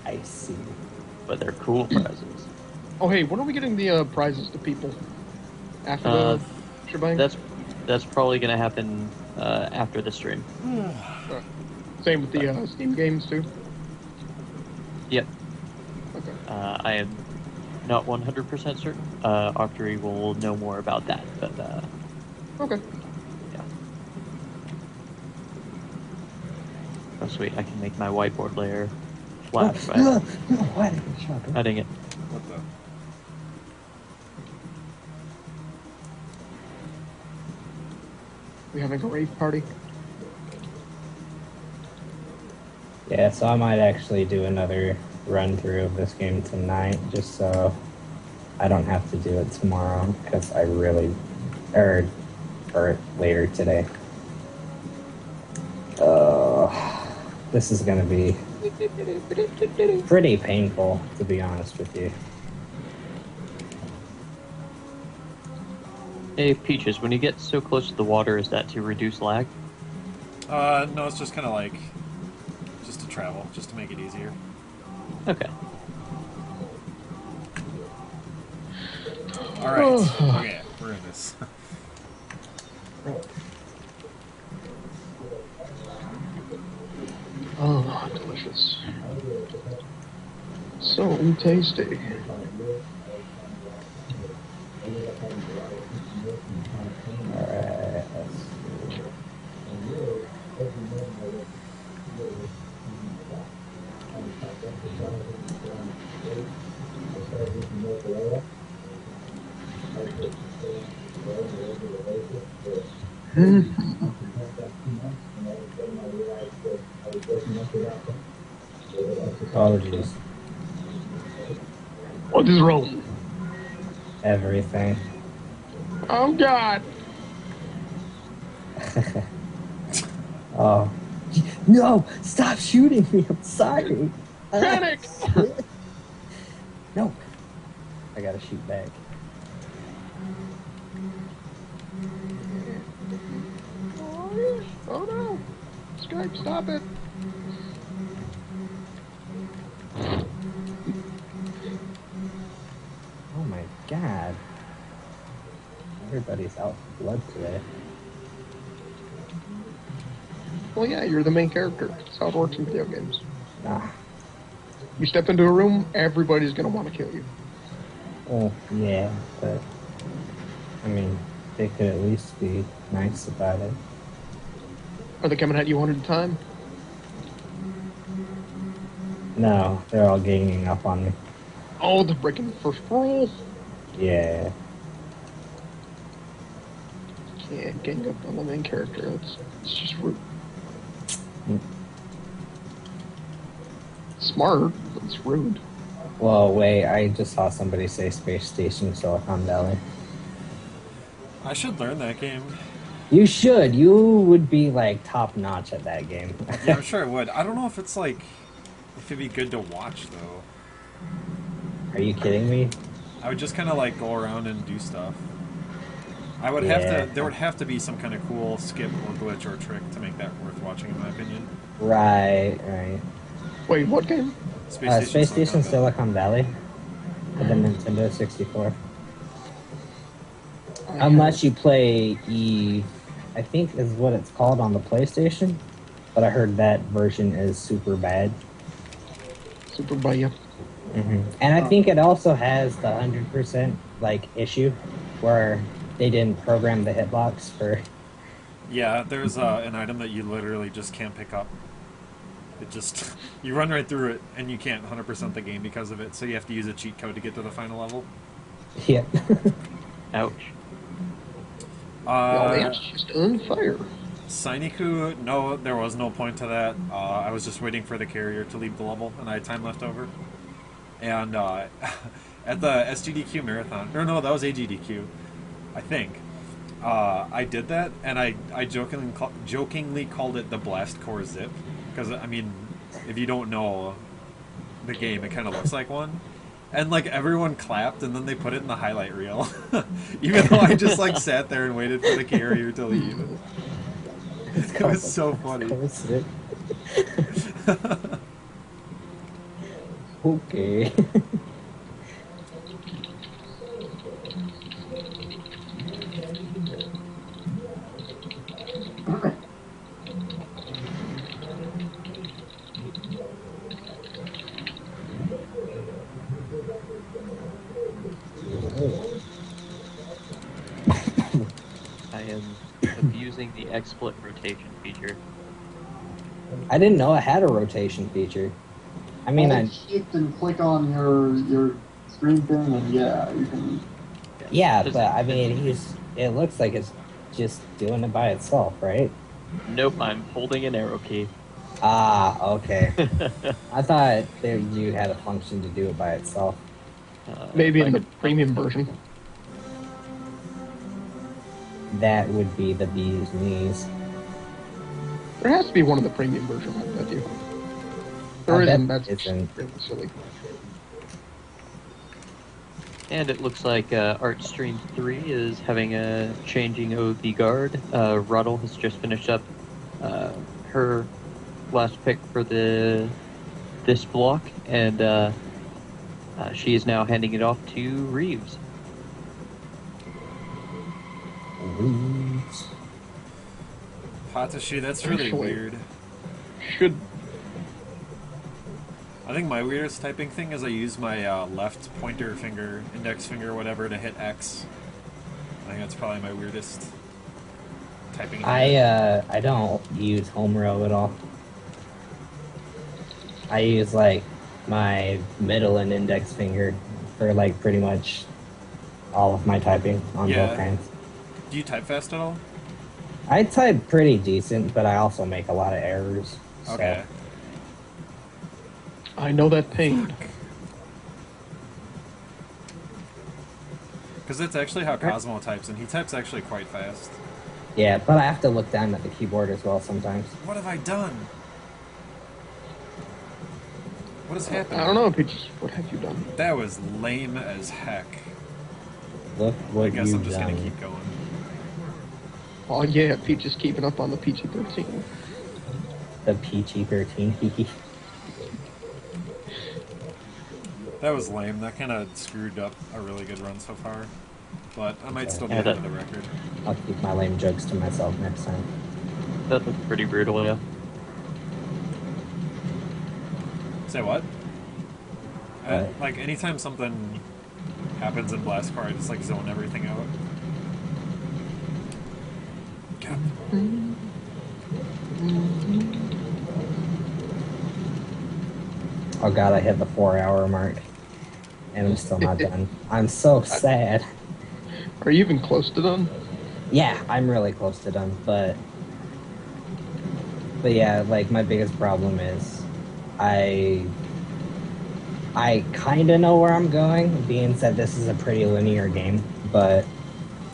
I see. But they're cool prizes. Oh, hey, when are we getting the prizes to people? After the shebang? That's probably going to happen after the stream. Same with the Steam games, too? Yep. Okay. I am not 100% certain. Octory will know more about that, but Okay. yeah. Oh, sweet! I can make my whiteboard layer flash by Why did I shot? adding it. What the? We having a rave party? Yeah, so I might actually do another run through of this game tonight, just so I don't have to do it tomorrow, because I really, or later today. This is gonna be pretty painful, to be honest with you. Hey, Peaches, when you get so close to the water, is that to reduce lag? No, it's just kind of like, just to travel, just to make it easier. Okay. Alright, okay, we're in this. Oh, delicious. So tasty. Alright, oh jeez. What is wrong? Everything. Oh God! Oh. No! Stop shooting me! I'm sorry! Panic! No! I gotta shoot back. Oh no! Skype, stop it! everybody's out for blood today. Well, yeah, you're the main character. That's how it works in video games. Ah, You step into a room, everybody's gonna want to kill you. well, yeah, but I mean, they could at least be nice about it. Are they coming at you one at a time? No, they're all ganging up on me. Oh, they're breaking the first rule. Yeah. Can't gang up on the main character. It's just rude. Smart, but it's rude. Well, wait, I just saw somebody say Space Station Silicon Valley. I should learn that game. You should. You would be like top notch at that game. Yeah, I'm sure I would. I don't know if it's like if it'd be good to watch though. Are you kidding me? I would just kind of like go around and do stuff. I would Yeah. have to. There would have to be some kind of cool skip or glitch or trick to make that worth watching, in my opinion. Right, right. Wait, what game? Space Space Station Silicon Silicon Valley for the Nintendo 64. I Unless you play Eve, I think is what it's called on the PlayStation. But I heard that version is super bad. Super Baya. And I think it also has the 100% like issue where they didn't program the hitbox for. Yeah, there's an item that you literally just can't pick up. It just you run right through it and you can't 100% the game because of it. So you have to use a cheat code to get to the final level. Yeah. Ouch. Oh, that's just on fire. Sainiku, no, there was no point to that. I was just waiting for the carrier to leave the level, and I had time left over. And at the SGDQ marathon, or no, that was AGDQ, I think. I did that, and I jokingly called it the Blast Core Zip, because I mean, if you don't know the game, it kind of looks like one. And like everyone clapped, and then they put it in the highlight reel, even though I just like sat there and waited for the carrier to leave. It was so funny. Okay. I am abusing the XSplit rotation feature. I didn't know it had a rotation feature. I mean, Hold shift and click on your screen thing, and yeah, you can. yeah, but I mean, it looks like it's just doing it by itself, right? Nope, I'm holding an arrow key. Ah, okay. I thought you had a function to do it by itself. Maybe in I the could- premium version. That would be the bee's knees. There has to be one of the premium versions, I bet you. There I bet isn't, that's isn't. really silly. And it looks like Artstream 3 is having a changing of the guard. Ruddle has just finished up her last pick for this block, and she is now handing it off to Reavz. Hatashi, that's really Actually- weird. Should I think my weirdest typing thing is I use my left pointer finger, index finger, whatever, to hit X. I think that's probably my weirdest typing. I don't use home row at all. I use like my middle and index finger for like pretty much all of my typing on Yeah. both hands. Do you type fast at all? I type pretty decent, but I also make a lot of errors. So. Okay. I know that pain. Because that's actually how Cosmo types, and he types actually quite fast. Yeah, but I have to look down at the keyboard as well sometimes. What have I done? What has happened? I don't know, Peaches. What have you done? That was lame as heck. Look what I guess you've I'm just done. gonna keep going. Oh yeah, Peaches keeping up on the PG-13. The PG-13. That was lame. That kind of screwed up a really good run so far. but I might still be Yeah, ahead that- of the record. I'll keep my lame jokes to myself next time. That looks pretty brutal, yeah. Say what? What? Like, anytime something happens in Blast Core, I just, like, zone everything out. God. Oh god, I hit the 4-hour mark. And I'm still not done. I'm so sad. Are you even close to done? Yeah, I'm really close to done, but yeah, like my biggest problem is I kind of know where I'm going, being said this is a pretty linear game, but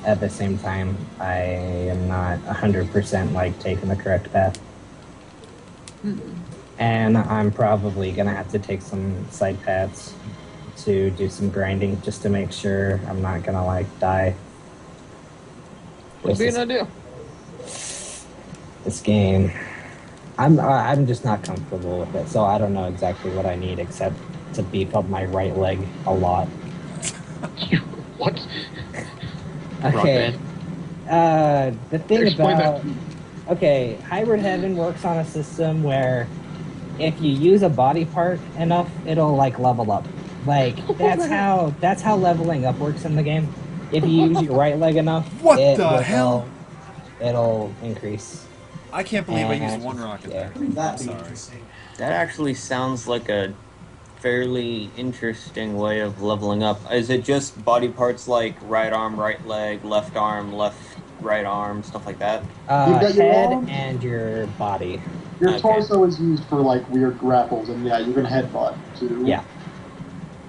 at the same time, I am not 100% like taking the correct path. And I'm probably gonna have to take some side paths to do some grinding just to make sure I'm not gonna like die. Would be an idea. This game, I'm just not comfortable with it, so I don't know exactly what I need except to beef up my right leg a lot. What? Okay. The thing Explain about that. okay, Hybrid Heaven works on a system where if you use a body part enough, it'll like level up. Like that's how leveling up works in the game. If you use your right leg enough, What it the will, hell? It'll increase. I can't believe I used And, one rocket yeah. there. I'm sorry. That actually sounds like a fairly interesting way of leveling up. Is it just body parts like right arm, right leg, left arm, left, right arm, stuff like that? You've got your Head arms? and your body. Your Okay. torso is used for like weird grapples, and yeah, you're gonna headbutt too. Yeah.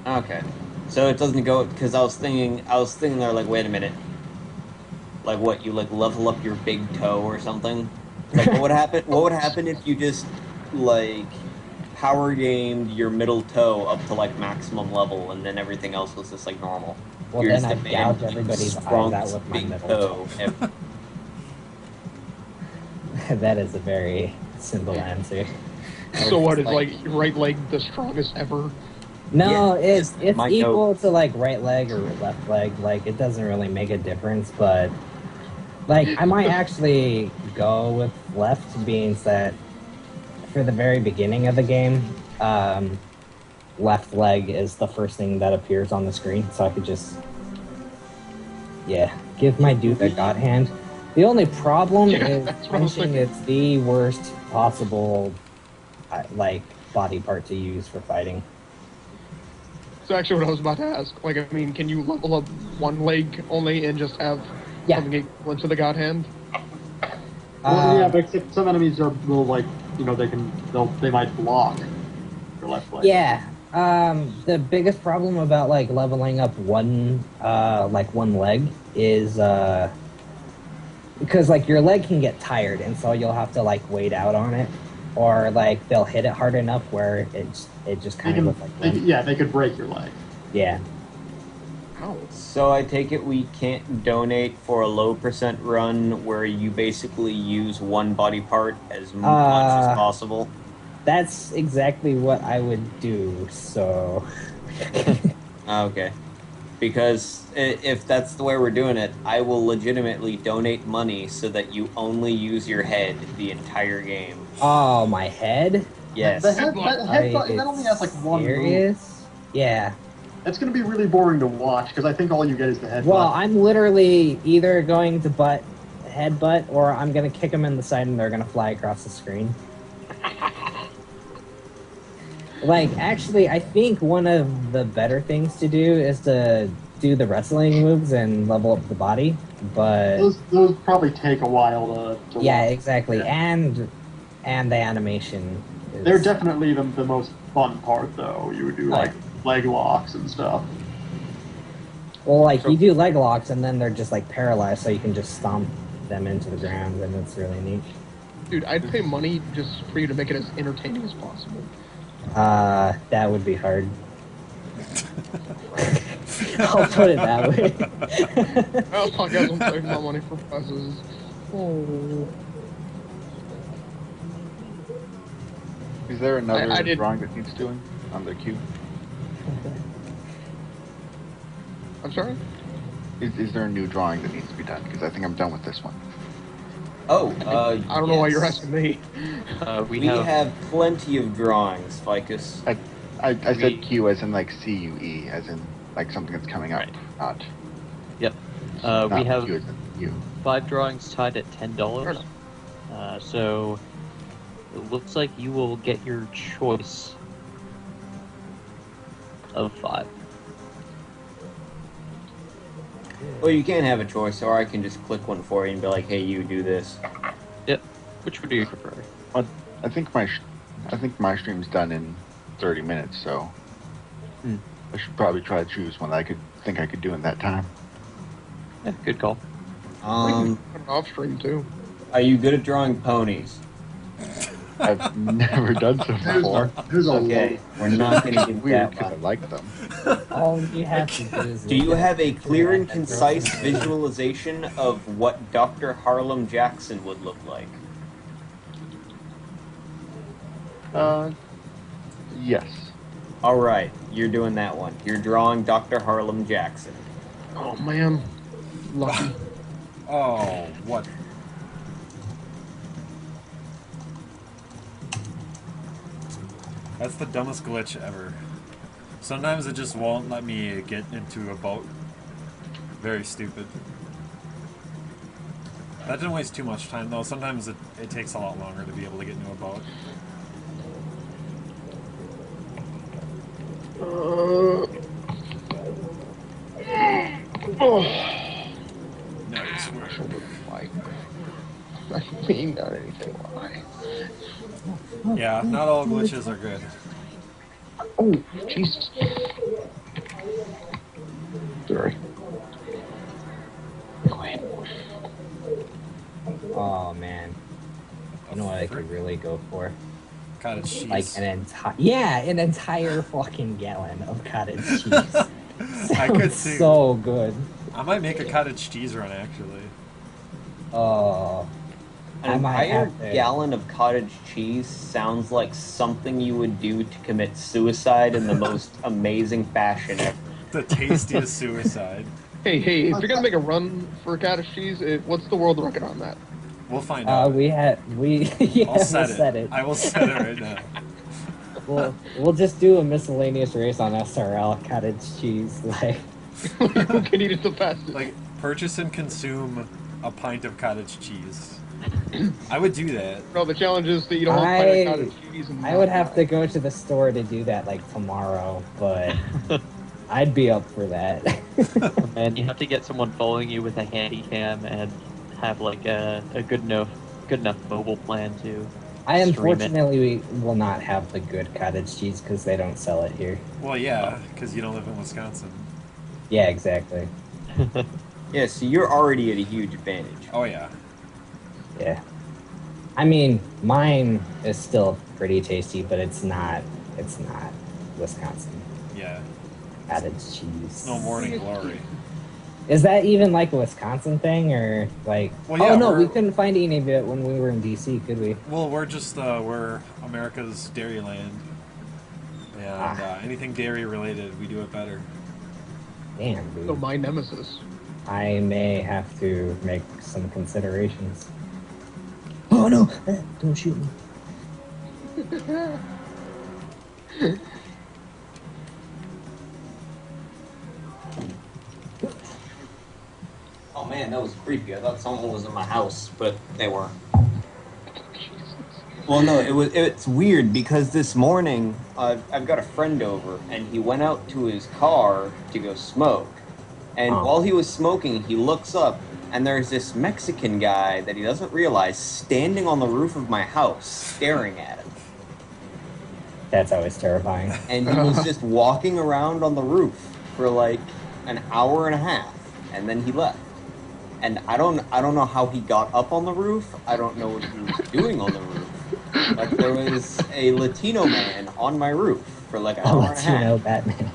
Okay. So it doesn't go because I was thinking there like, wait a minute. Like what, you like level up your big toe or something? Like what would happen if you just like power gamed your middle toe up to like maximum level and then everything else was just like normal? Well, You're then just a I'd man gouge everybody's eyes strong out with my big middle toe. toe. That is a very simple answer. So what is like your right leg the strongest ever? No, Yeah, it's my equal to like right leg or left leg. Like it doesn't really make a difference, but like I might actually go with left, being that for the very beginning of the game, left leg is the first thing that appears on the screen, so I could just give my dude a god hand. The only problem is that's what I was thinking it's the worst possible like body part to use for fighting. That's actually what I was about to ask. Like, I mean, can you level up one leg only and just have something equivalent to the God Hand? Well, yeah, but except some enemies will like, you know, they might block your left leg. Yeah. The biggest problem about like leveling up one leg is because like your leg can get tired, and so you'll have to like wait out on it, or like they'll hit it hard enough where it just kind of looks like they could break your leg. yeah. So I take it we can't donate for a low percent run where you basically use one body part as much as possible? That's exactly what I would do, so Okay. Because if that's the way we're doing it, I will legitimately donate money so that you only use your head the entire game. Oh, my head? Yes. The headbutt, that only has like one move. Serious? Yeah. It's going to be really boring to watch because I think all you get is the headbutt. Well, I'm literally either going to headbutt, or I'm going to kick them in the side and they're going to fly across the screen. Like, actually, I think one of the better things to do is to do the wrestling moves and level up the body, but... Those probably take a while to yeah, watch. exactly, and the animation is... They're definitely the most fun part, though. You would do, like, leg locks and stuff. Well, like, you do leg locks, and then they're just, like, paralyzed, so you can just stomp them into the ground, and it's really neat. Dude, I'd pay money just for you to make it as entertaining as possible. That would be hard. I'll put it that way. Oh, I guess I'm taking my money for prizes. Oh. Is there another I did- drawing that needs doing on the queue? I'm sorry? Is there a new drawing that needs to be done? Because I think I'm done with this one. Oh, I don't know why you're yes. asking me. We We have have plenty of drawings, Ficus. I We- said Q as in like CUE, as in like something that's coming up, Right. not. Yep. not We have Q as in you. 5 drawings tied at $10. So it looks like you will get your choice of 5. Well, you can have a choice, or I can just click one for you and be like, "Hey, you do this." Yep. Which would you prefer? I think my stream's done in 30 minutes, so I should probably try to choose one that I could do in that time. Yeah, good call. Um, Put it off stream too. are you good at drawing ponies? I've never done so before. There's a Okay, we're not going to do Weird that because I one. like them. All you have to do is. Do you look at have a picture clear and that concise girl. visualization of what Dr. Harlem Jackson would look like? Yes. All right, you're doing that one. You're drawing Dr. Harlem Jackson. Oh man, lucky. Oh, what? That's the dumbest glitch ever. Sometimes it just won't let me get into a boat. Very stupid. That didn't waste too much time though. Sometimes it takes a lot longer to be able to get into a boat. Oh, Nice work. like, I mean, not anything. Why? Yeah, not all glitches are good. Oh, Jesus. Sorry. Go ahead. Oh man, you know what I could really go for? Cottage cheese. Like an entire fucking gallon of cottage cheese. I could Sounds see. so good. I might make a cottage cheese run actually. Oh, An I might entire have to. gallon of cottage cheese sounds like something you would do to commit suicide in the most amazing fashion ever. The tastiest suicide. Hey, if you're gonna make a run for cottage cheese, what's the world record on that? We'll find out. Yeah, I'll we'll set set it. it. I will set it right now. We'll just do a miscellaneous race on SRL cottage cheese. Like, Who can eat it the fastest? Like, purchase and consume a pint of cottage cheese. I would do that. No, the challenge is to eat a whole pint of cottage cheese. And I would have to go to the store to do that like tomorrow, but I'd be up for that. And you have to get someone following you with a handy cam and have like a good enough mobile plan to I stream it. unfortunately will not have the good cottage cheese because they don't sell it here. Well, yeah, because you don't live in Wisconsin. Yeah, exactly. Yeah, so you're already at a huge advantage. Oh, yeah. Yeah. I mean, mine is still pretty tasty, but it's not Wisconsin Yeah. cottage cheese. No morning glory. Is that even like a Wisconsin thing, or like? Well, yeah, oh no, we we're- couldn't find any of it when we were in DC, could we? Well, we're just, we're America's dairy land. And anything dairy related, we do it better. Damn, dude. So my nemesis. I may have to make some considerations. Oh no! Don't shoot me. Oh man, that was creepy. I thought someone was in my house, but they weren't. Well, no, it's weird because this morning I've got a friend over and he went out to his car to go smoke. And while he was smoking, he looks up and there's this Mexican guy that he doesn't realize standing on the roof of my house staring at him. That's always terrifying. And he was just walking around on the roof for like an hour and a half and then he left. And I don't know how he got up on the roof. I don't know what he was doing on the roof. But there was a Latino man on my roof for like an hour and a Latino half. Batman.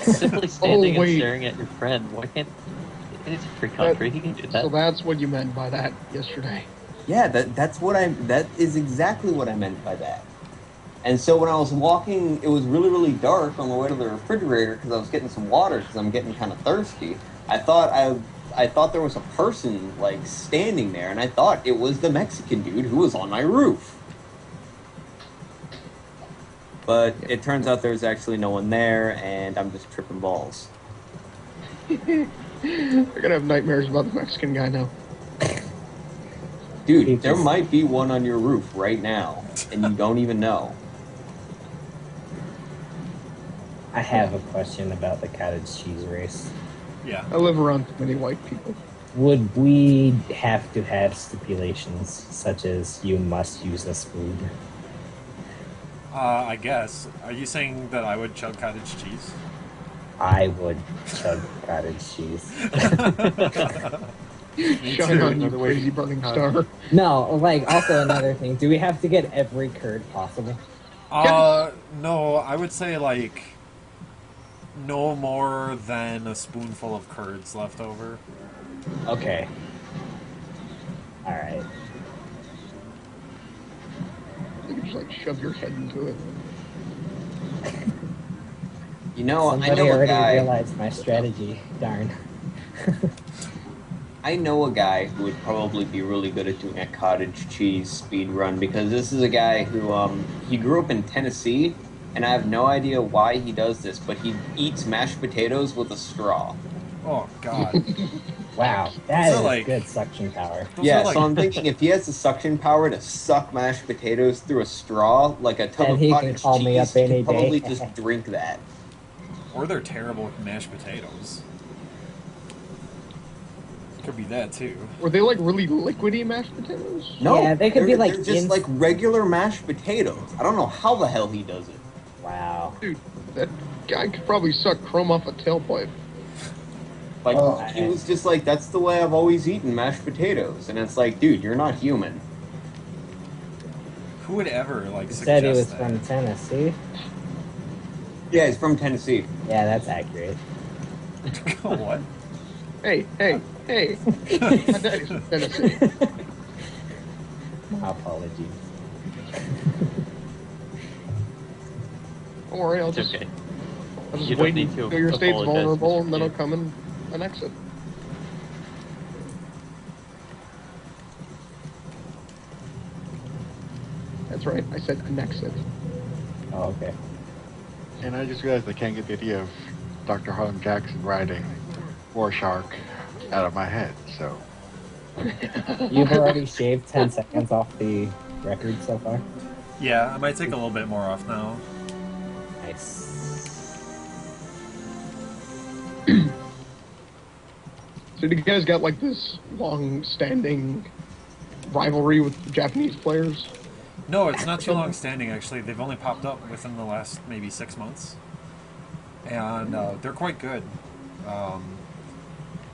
Simply standing and wait. staring at your friend. Why can't? It's a free country. He can do that. So that's what you meant by that yesterday. Yeah, that is exactly what I meant by that. And so when I was walking, it was really, really dark on the way to the refrigerator because I was getting some water because I'm getting kind of thirsty. I thought there was a person like standing there, and I thought it was the Mexican dude who was on my roof. But it turns out there's actually no one there, and I'm just tripping balls. You're gonna have nightmares about the Mexican guy now. Dude, there might be one on your roof right now, and you don't even know. I have a question about the cottage cheese race. Yeah. I live around too many white people. Would we have to have stipulations such as you must use a spoon? I guess. Are you saying that I would chug cottage cheese? I would chug cottage cheese. Shine on you, crazy burning star. No, like, also another thing. Do we have to get every curd possible? No, I would say, like, no more than a spoonful of curds left over. Okay. Alright. You can just, like, shove your head into it. You know, Somebody I know a already guy. realized my strategy. Darn. I know a guy who would probably be really good at doing a cottage cheese speed run because this is a guy who he grew up in Tennessee, and I have no idea why he does this, but he eats mashed potatoes with a straw. Oh God. Wow, that Those are is like- good suction power. Those Yeah, are like- so I'm thinking if he has the suction power to suck mashed potatoes through a straw, like a tub Then of he can cottage call me cheese, up he any could probably day. just drink that. Or they're terrible with mashed potatoes. Could be that too. Were they, like, really liquidy mashed potatoes? No, Yeah, they could be, like, they're just like regular mashed potatoes. I don't know how the hell he does it. Wow. Dude, that guy could probably suck chrome off a tailpipe. Like, Oh, he was just like, that's the way I've always eaten mashed potatoes. And it's like, dude, you're not human. Who would ever like He suggest said he was that? from Tennessee. Yeah, he's from Tennessee. Yeah, that's accurate. What? Hey, my daddy's from Tennessee. My apologies. Don't worry, I'll It's just, okay. I'll just You don't wait need to until your state's apologize, vulnerable, Mr. and then I'll Q. come and annex it. That's right, I said annex it. Oh, okay. And I just realized I can't get the idea of Dr. Harlem Jackson riding War Shark out of my head, so. You've already shaved 10 seconds off the record so far. Yeah, I might take a little bit more off now. Nice. So you guys got like this long-standing rivalry with the Japanese players? No, it's not too long standing actually. They've only popped up within the last maybe 6 months. And they're quite good.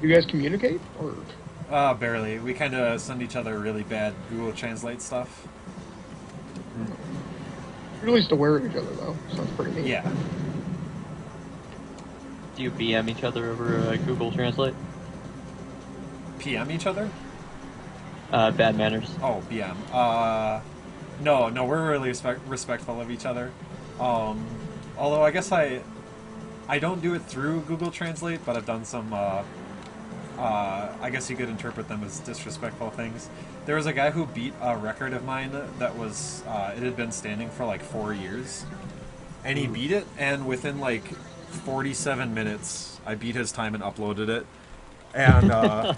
You guys communicate, or? Barely. We kind of send each other really bad Google Translate stuff. You're at least aware of each other, though, so that's pretty neat. Yeah. Do you BM each other over Google Translate? PM each other? Bad manners. Oh, BM. No, we're really respectful of each other. Although I guess I don't do it through Google Translate, but I've done some, I guess you could interpret them as disrespectful things. There was a guy who beat a record of mine that was, it had been standing for like 4 years. And he beat it, and within like 47 minutes, I beat his time and uploaded it. And,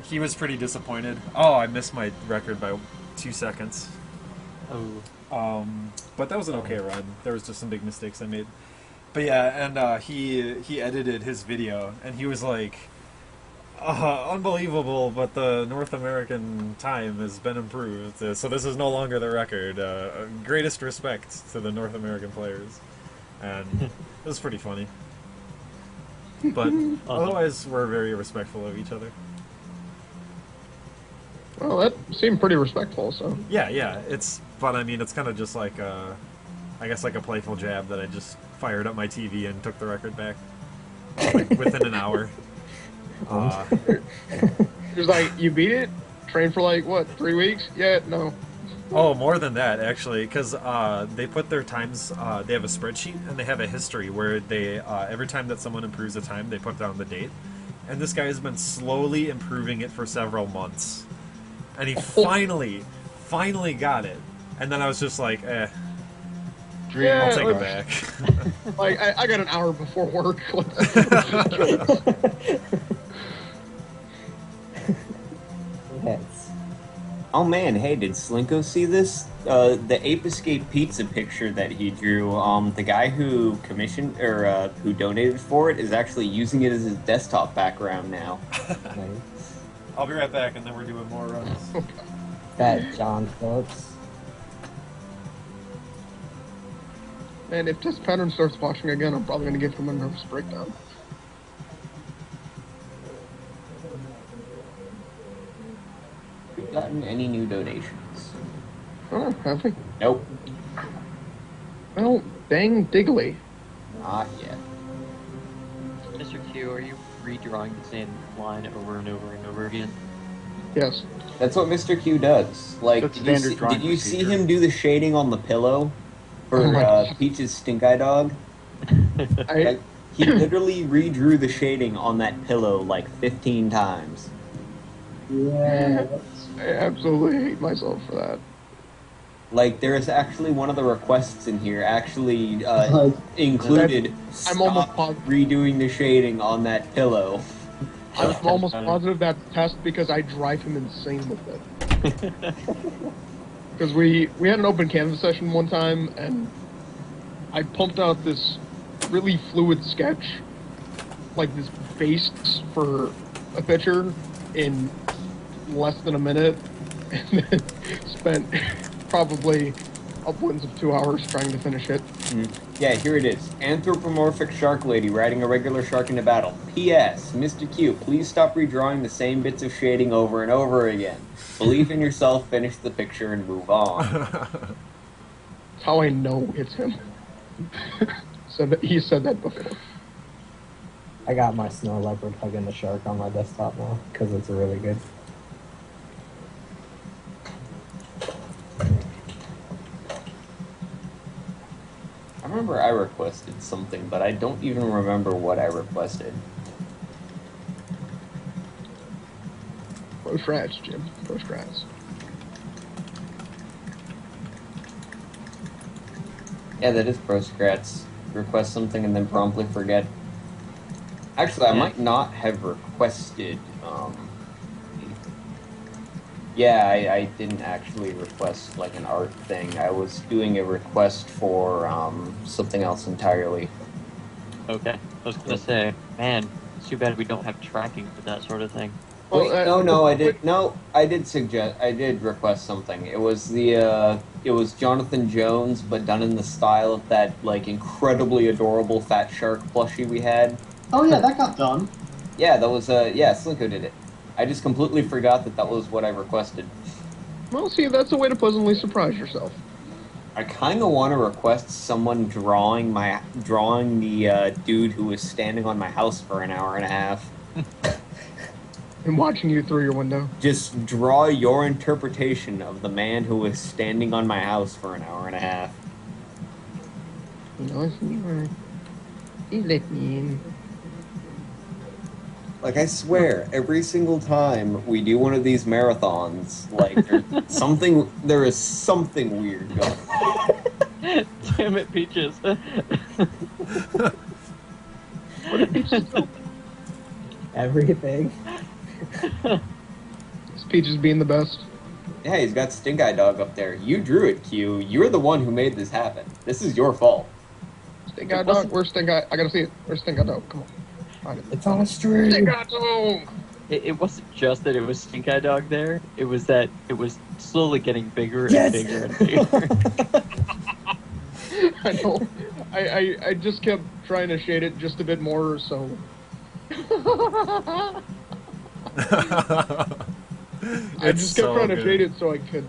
he was pretty disappointed. Oh, I missed my record by 2 seconds. Oh. But that was an okay run. There was just some big mistakes I made. But yeah, and he edited his video, and he was like, unbelievable, but the North American time has been improved, so this is no longer the record. Greatest respect to the North American players. And it was pretty funny. But otherwise, we're very respectful of each other. Well, that seemed pretty respectful, so. Yeah, but I mean, it's kind of just like, I guess like a playful jab that I just fired up my TV and took the record back like, within an hour. It was like, you beat it? Trained for like, what, 3 weeks? Yeah, no. Oh, more than that, actually, because they put their times. They have a spreadsheet and they have a history where they every time that someone improves a time, they put down the date. And this guy has been slowly improving it for several months, and he finally got it. And then I was just like, I'll Yeah, take it back. Like, I got an hour before work. Yes. Oh man, hey, did Slinko see this? The Ape Escape pizza picture that he drew, the guy who commissioned, or who donated for it is actually using it as his desktop background now. Nice. I'll be right back, and then we're doing more runs. Fat John Phillips. And if this pattern starts watching again, I'm probably going to give him a nervous breakdown. Gotten any new donations? Oh, have we? Nope. Well, dang diggly. Not yet. Mr. Q, are you redrawing the same line over and over and over again? Yes. That's what Mr. Q does. Like, That's did you, standard see, drawing did you see procedure. him do the shading on the pillow for Oh my gosh. Peach's stink eye dog? Like, he literally redrew the shading on that pillow like 15 times. Yeah. I absolutely hate myself for that. Like, there is actually one of the requests in here actually Like, included I'm almost stop positive. redoing the shading on that pillow. I'm almost positive that's a test because I drive him insane with it. Because we had an open canvas session one time, and I pumped out this really fluid sketch, like this base for a picture, in less than a minute, and then spent probably upwards of 2 hours trying to finish it. Yeah, here it is. Anthropomorphic shark lady riding a regular shark into battle. P.S. Mr. Q, please stop redrawing the same bits of shading over and over again. Believe in yourself, finish the picture, and move on. That's how I know it's him. He said that before. I got my snow leopard hugging the shark on my desktop now because it's really good. I remember I requested something, but I don't even remember what I requested. Pro strats, Jim. Pro strats. Yeah, that is pro scrats. Request something and then promptly forget. Actually, I might not have requested, yeah, I didn't actually request, like, an art thing. I was doing a request for, something else entirely. Okay. I was gonna say, man, it's too bad we don't have tracking for that sort of thing. Wait, Well, I did request something. It was it was Jonathan Jones, but done in the style of that, like, incredibly adorable fat shark plushie we had. oh yeah, that got done. Yeah, that was, yeah, Slinko did it. I just completely forgot that was what I requested. Well, see, that's a way to pleasantly surprise yourself. I kind of want to request someone drawing the dude who was standing on my house for an hour and a half. And watching you through your window. Just draw your interpretation of the man who was standing on my house for an hour and a half. You know, he let me in. Like, I swear, every single time we do one of these marathons, like, there is something weird going on. Damn it, Peaches. What did Peaches do? Everything. This Peaches being the best. Yeah, he's got Stink Eye Dog up there. You drew it, Q. You're the one who made this happen. This is your fault. Stink Eye Dog? Where's Stink Eye? I gotta see it. Where's Stink Eye Dog? Come on. Find it. It's on a string. Stink Eye Dog! It wasn't just that it was Stink Eye Dog there, it was that it was slowly getting bigger and Yes! bigger and bigger. I know. I just kept trying to shade it just a bit more, so. I just kept trying to shade it so I could.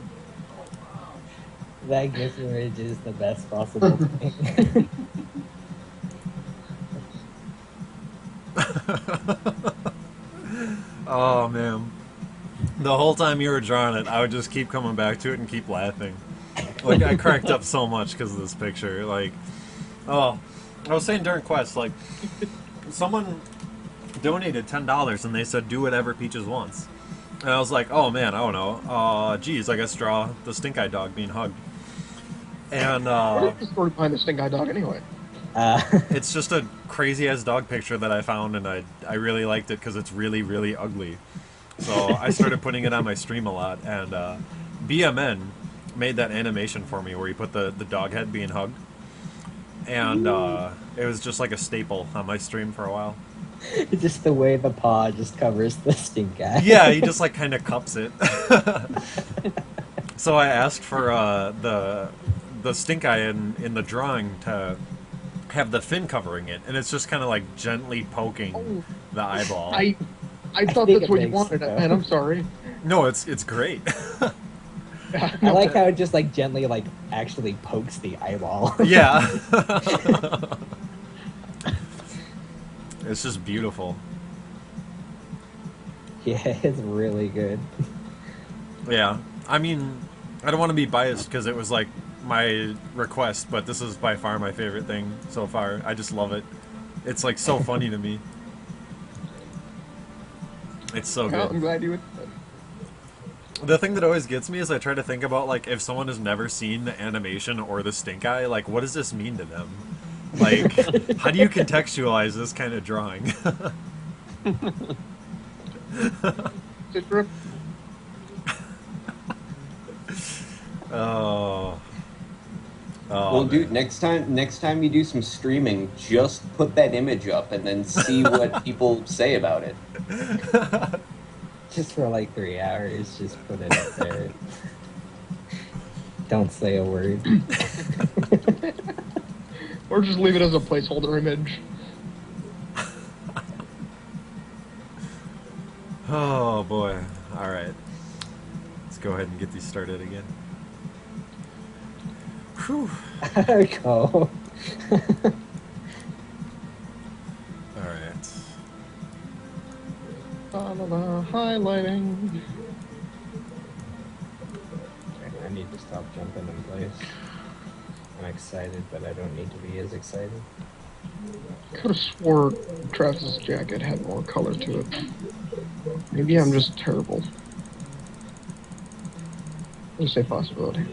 That gift image is the best possible thing. Oh man. The whole time you were drawing it, I would just keep coming back to it and keep laughing. Like, I cracked up so much because of this picture. Like, oh, I was saying during Quest, like, someone donated $10 and they said, do whatever Peaches wants. And I was like, oh man, I don't know. Geez, I guess draw the stink eye dog being hugged. And, What is the story behind the stink eye dog anyway? it's just a crazy ass dog picture that I found, and I really liked it because it's really, really ugly. So I started putting it on my stream a lot, and BMN made that animation for me where he put the dog head being hugged. And it was just like a staple on my stream for a while. Just the way the paw just covers the stink eye. Yeah, he just like kind of cups it. So I asked for the stink eye in the drawing to have the fin covering it, and it's just kind of like gently poking the eyeball. I thought that's what you wanted, and I'm sorry. No, it's great. I like how it just like gently like actually pokes the eyeball. Yeah. It's just beautiful. Yeah, it's really good. Yeah. I mean, I don't want to be biased because it was like my request, but this is by far my favorite thing so far. I just love it. It's like so funny to me. It's so good. I'm glad you would. The thing that always gets me is I try to think about, like, if someone has never seen the animation or the stink eye, like, what does this mean to them? Like, how do you contextualize this kind of drawing? Oh. Well, dude, next time you do some streaming, just put that image up and then see what people say about it. Just for like 3 hours, just put it up there. Don't say a word. Or just leave it as a placeholder image. Oh boy. Alright. Let's go ahead and get these started again. Whew. Go. Alright. Highlighting. I need to stop jumping in place. I'm excited, but I don't need to be as excited. Could have swore Travis's jacket had more color to it. Maybe I'm just terrible. There's a possibility.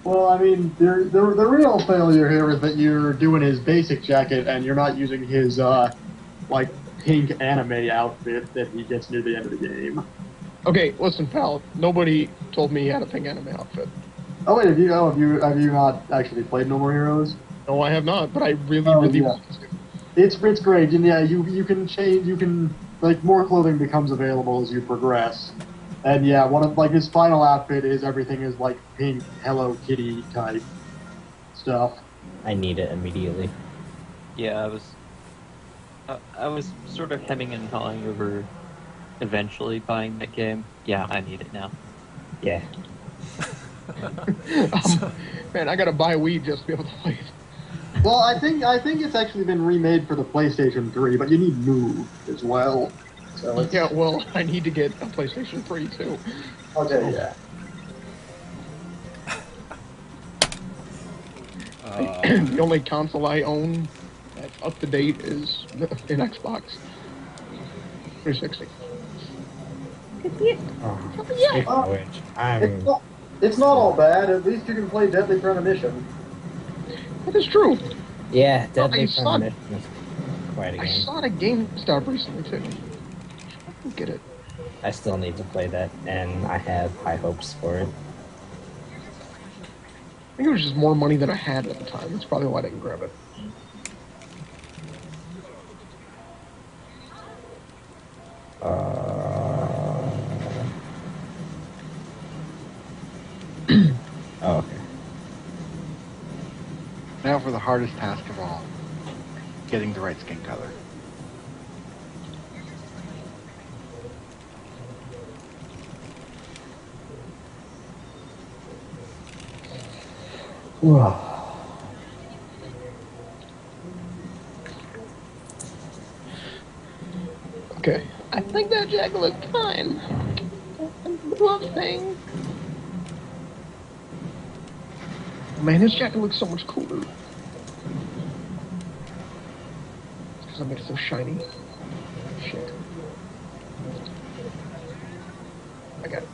Well, I mean, the real failure here is that you're doing his basic jacket and you're not using his, like, pink anime outfit that he gets near the end of the game. Okay, listen, pal. Nobody told me he had a pink anime outfit. Oh wait, have you not actually played No More Heroes? No, I have not, but I really want to. It's great, and yeah, you can change, like, more clothing becomes available as you progress. And yeah, one of, like, his final outfit is everything is like pink Hello Kitty type stuff. I need it immediately. Yeah, I was sort of hemming and hawing over eventually buying that game. Yeah, I need it now. Yeah. Man, I gotta buy Wii just to be able to play it. Well, I think it's actually been remade for the PlayStation 3, but you need Move as well. So yeah, well, I need to get a PlayStation 3 too. Okay, yeah. The only console I own that's up to date is an Xbox 360. It's not all bad. At least you can play Deadly Premonition. That is true. Yeah, Deadly I saw- Premonition is quite a I game. saw it at GameStop recently too. I don't get it. I still need to play that, and I have high hopes for it. I think it was just more money than I had at the time. That's probably why I didn't grab it. Oh, okay. Now for the hardest task of all, getting the right skin color. Okay. I think that jacket looks fine. glove thing. Man, his jacket looks so much cooler. It's because I made it so shiny. Shit. I got it.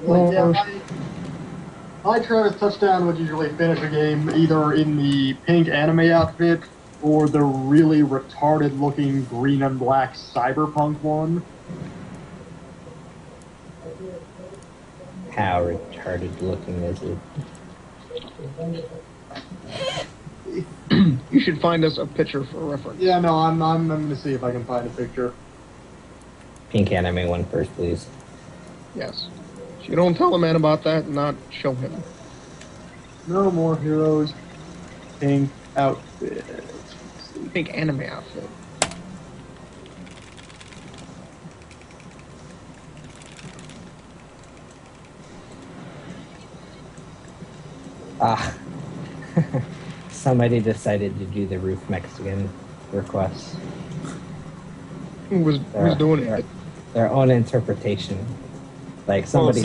Like, yeah, my Travis touchdown would usually finish a game either in the pink anime outfit or the really retarded looking green and black cyberpunk one. How retarded looking is it? You should find us a picture for reference. Yeah, no, I'm gonna see if I can find a picture. Pink anime one first, please. Yes. So you don't tell a man about that and not show him. No More Heroes pink outfit. Pink anime outfit. Ah. Somebody decided to do the Roof Mexican request. Who's doing it? Their own interpretation. Like somebody.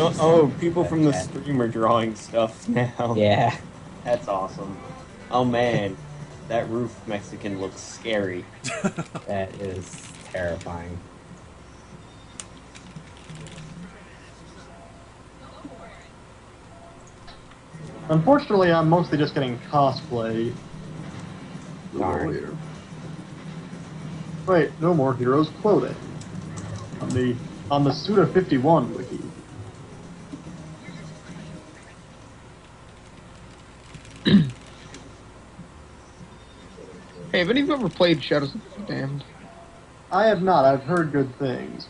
People from the stream are drawing stuff now. Yeah. That's awesome. Oh man, that Roof Mexican looks scary. That is terrifying. Unfortunately, I'm mostly just getting cosplay. Darn. Wait, No More Heroes clothing on the Suda 51 wiki. Hey, have any of you ever played Shadows of the Damned? I have not. I've heard good things.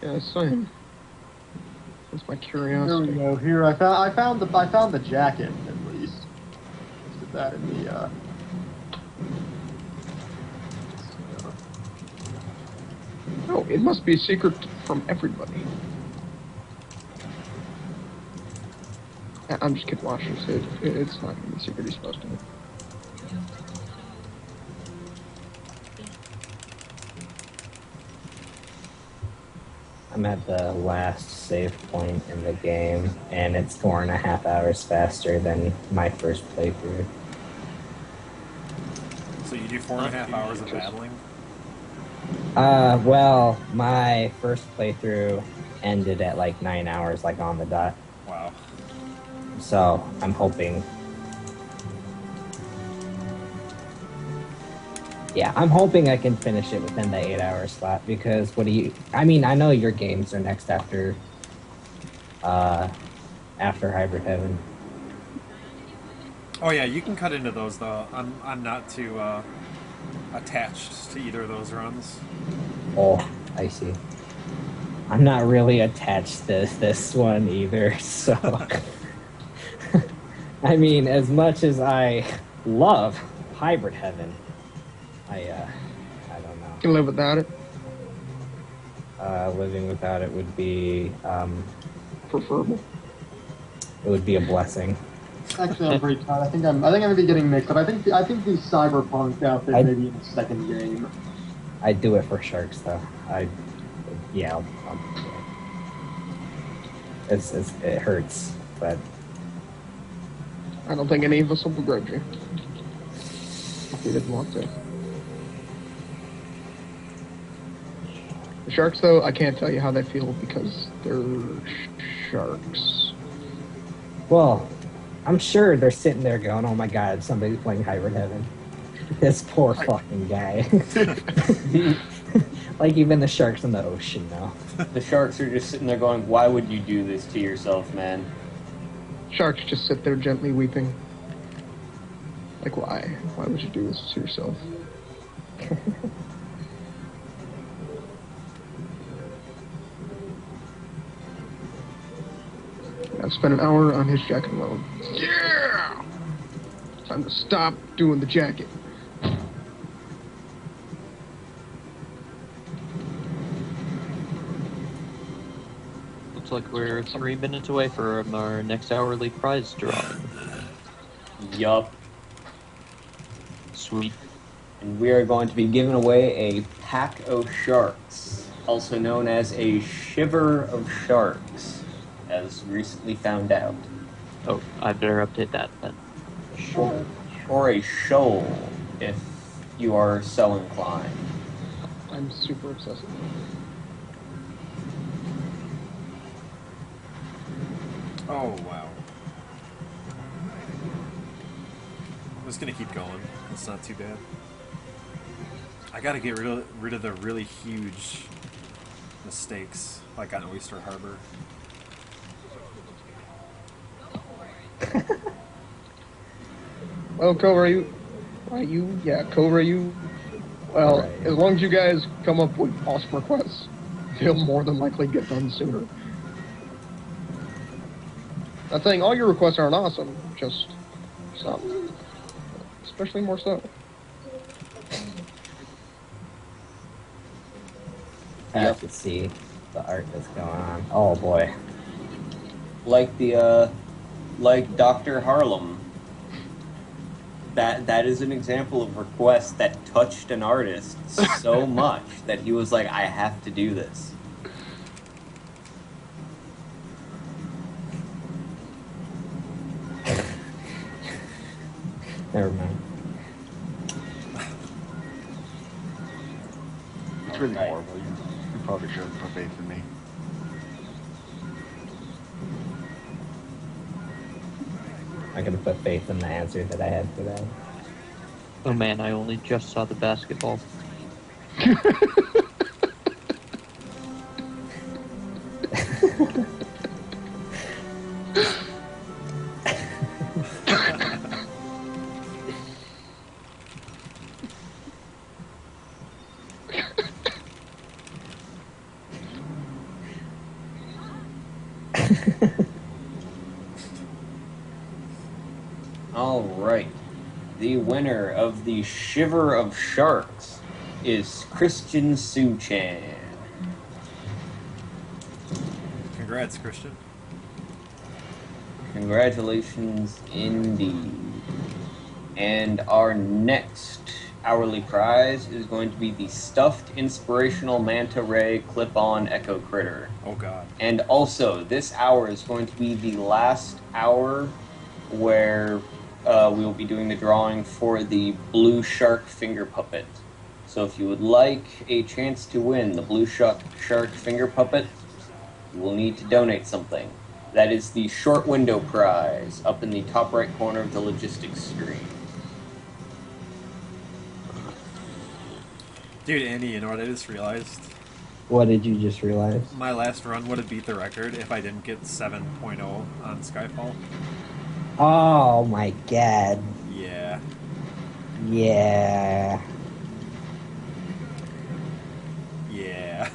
Yeah, same. That's my Here curiosity. we go. Here I found the jacket at least. Let's get that in the. No, it must be a secret from everybody. I'm just kidding, watchers. It's not going to be a secret he's supposed to be. I'm at the last save point in the game, and it's 4.5 hours faster than my first playthrough. So you do 4.5 hours of battling? Well, my first playthrough ended at like 9 hours, like on the dot. Wow. So I'm hoping. Yeah, I'm hoping I can finish it within the 8-hour slot because I mean, I know your games are next after Hybrid Heaven. Oh yeah, you can cut into those though. I'm not too attached to either of those runs. Oh, I see. I'm not really attached to this one either, so I mean, as much as I love Hybrid Heaven, I don't know. You can live without it. Living without it would be Preferable. it would be a blessing. Actually, I'm pretty tired. I think I'm gonna be getting mixed up. I think the cyberpunk outfit may be in the second game. I'd do it for sharks though. Yeah. It hurts, but I don't think any of us will begrudge you. If we didn't want to. The sharks, though, I can't tell you how they feel because they're sharks. well, I'm sure they're sitting there going, "Oh my God, somebody's playing Hybrid Heaven." This poor fucking guy. Like even the sharks in the ocean now. The sharks are just sitting there going, "Why would you do this to yourself, man?" Sharks just sit there gently weeping. Like, why? Why would you do this to yourself? I've spent an hour on his jacket alone. Yeah! Time to stop doing the jacket. Looks like we're 3 minutes away from our next hourly prize drawing. Yup. Sweet. And we are going to be giving away a pack of sharks, also known as a shiver of sharks, as recently found out. Oh, I better update that then. Or a shoal, if you are so inclined. I'm super obsessed. Oh, wow. I'm just gonna keep going. It's not too bad. I gotta get rid of the really huge mistakes, like on Oyster Harbor. Well, Cobra, yeah, Cobra, well, Right. as long as you guys come up with awesome requests, they'll more than likely get done sooner. Not saying all your requests aren't awesome, just some, especially more so. I have to see the art that's going on. Oh boy. Like like Dr. Harlem. That is an example of request that touched an artist so much that he was like, I have to do this. Never mind. It's really Right. horrible. You probably shouldn't put faith in me. I could have put faith in the answer that I had today. Oh man, I only just saw the basketball. All right. The winner of the Shiver of Sharks is Christian Suchan. Congrats, Christian. Congratulations indeed. And our next hourly prize is going to be the Stuffed Inspirational Manta Ray Clip-On Echo Critter. Oh god. And also, this hour is going to be the last hour where we will be doing the drawing for the Blue Shark Finger Puppet. So if you would like a chance to win the Blue Shark Finger Puppet, you will need to donate something. That is the short window prize up in the top right corner of the logistics screen. Dude, Andy, you know what I just realized? What did you just realize? My last run would have beat the record if I didn't get 7.0 on Skyfall. Oh my god. Yeah. Yeah. Yeah.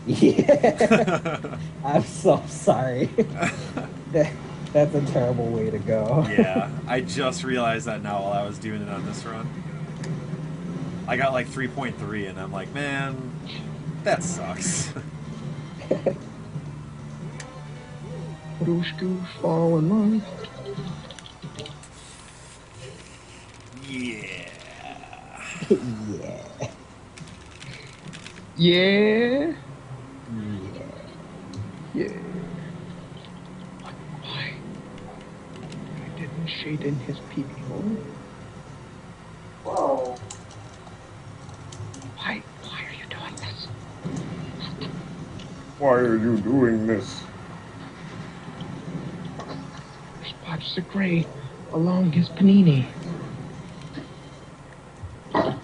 Yeah. I'm so sorry. That's a terrible way to go. Yeah. I just realized that now while I was doing it on this run. I got like 3.3 and I'm like, man, that sucks. Goosh goosh fall in love. Yeah. Yeah. Yeah. Yeah. Yeah. Why? I didn't shade in his pee-pee hole. Whoa. Why are you doing this? Why are you doing this? Spots of gray along his panini. That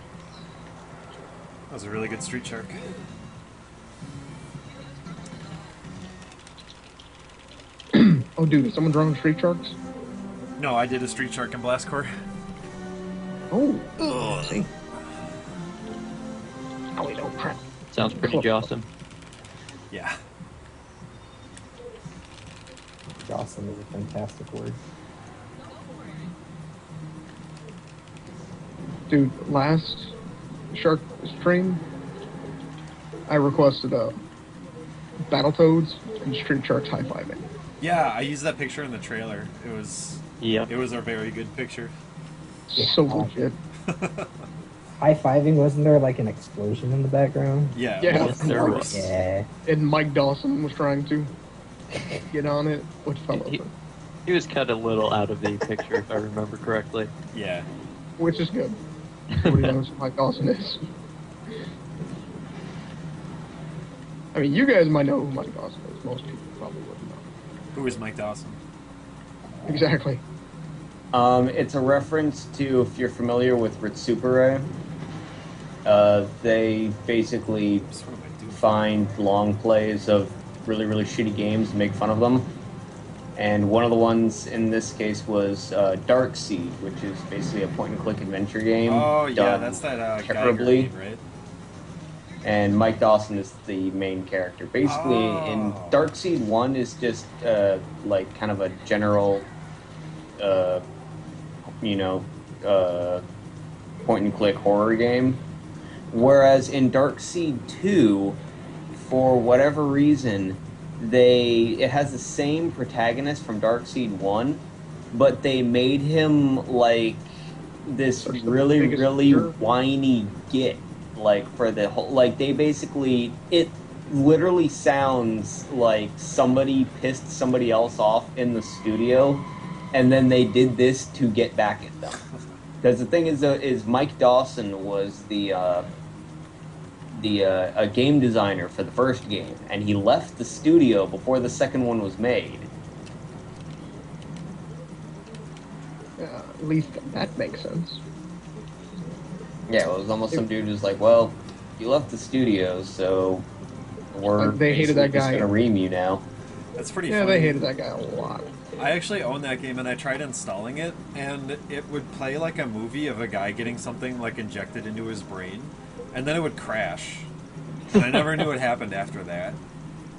was a really good street shark. Oh, dude, is someone drawing street sharks? No, I did a street shark in Blast Core. Oh, see. Oh, wait, oh crap. Sounds pretty awesome. Yeah. Awesome is a fantastic word. Dude, last shark stream, I requested Battletoads And Street Shark's high-fiving. Yeah, I used that picture in the trailer. It was a very good picture. So legit. High-fiving, wasn't there like an explosion in the background? Yeah, Yeah, Yes, there was. Yeah. And Mike Dawson was trying to get on it, which fell He- over. He was cut a little out of the picture, if I remember correctly. Yeah. Which is good. Nobody knows who Mike Dawson is. I mean, you guys might know who Mike Dawson is. Most people probably wouldn't know. Who is Mike Dawson? Exactly. It's a reference to, if you're familiar with Ritsupere, they basically What am I doing? find long plays of really, really shitty games and make fun of them. And one of the ones in this case was Dark Seed, which is basically a point-and-click adventure game. Oh yeah, done that's that Geiger terribly. game, right? And Mike Dawson is the main character. Basically, in Oh. Dark Seed 1 is just like kind of a general, point-and-click horror game. Whereas in Dark Seed 2, for whatever reason, it has the same protagonist from Dark Seed 1, but they made him like this That's the really, biggest really jerk. whiny git. Like for the whole, like they basically, it literally sounds like somebody pissed somebody else off in the studio, and then they did this to get back at them. Because the thing is Mike Dawson was a game designer for the first game, and he left the studio before the second one was made. At least that makes sense. Yeah, it was almost some dude who's like, well, you left the studio, so we're Like, they hated that basically just guy. gonna ream you now. That's pretty Yeah, funny. they hated that guy a lot. I actually own that game, and I tried installing it, and it would play like a movie of a guy getting something like injected into his brain, and then it would crash. And I never knew what happened after that.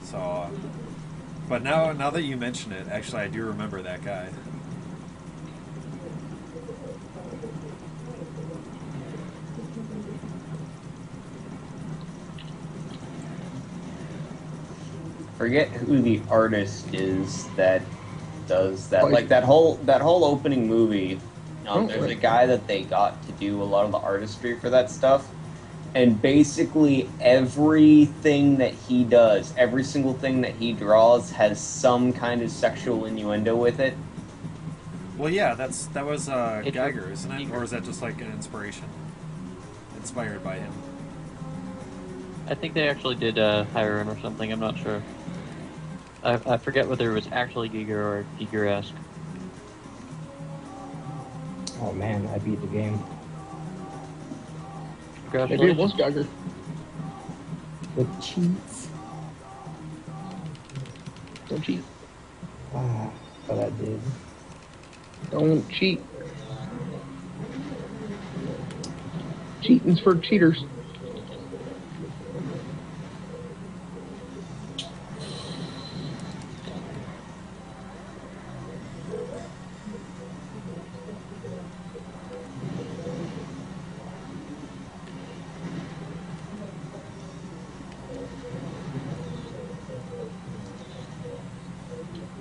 So, but now that you mention it, actually, I do remember that guy. Forget who the artist is that does that. Like- Like that whole opening movie. Oh, There's a right. guy that they got to do a lot of the artistry for that stuff, and basically everything that he does, every single thing that he draws, has some kind of sexual innuendo with it. Well, yeah, that was It's Geiger, isn't it? Geiger. Or is that just like an inspiration? Inspired by him. I think they actually did hire him or something, I'm not sure. I forget whether it was actually Giger or Giger-esque. Oh man, I beat the game Maybe it was Geiger. with cheats. Don't cheat. Ah, but I did. Don't cheat. Cheating's for cheaters.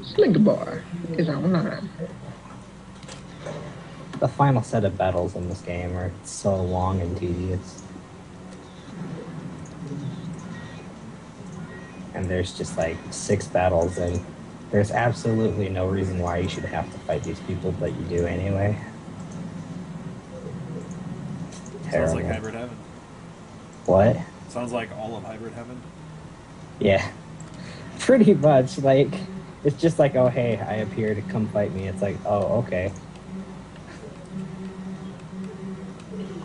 Slinker Bar is online. The final set of battles in this game are so long and tedious. And there's just like 6 battles, and there's absolutely no reason why you should have to fight these people, but you do anyway. Sounds Terrible. like Hybrid Heaven. What? Sounds like all of Hybrid Heaven. Yeah. Pretty much, like, it's just like, oh hey, I appear to come fight me. It's like, oh, okay.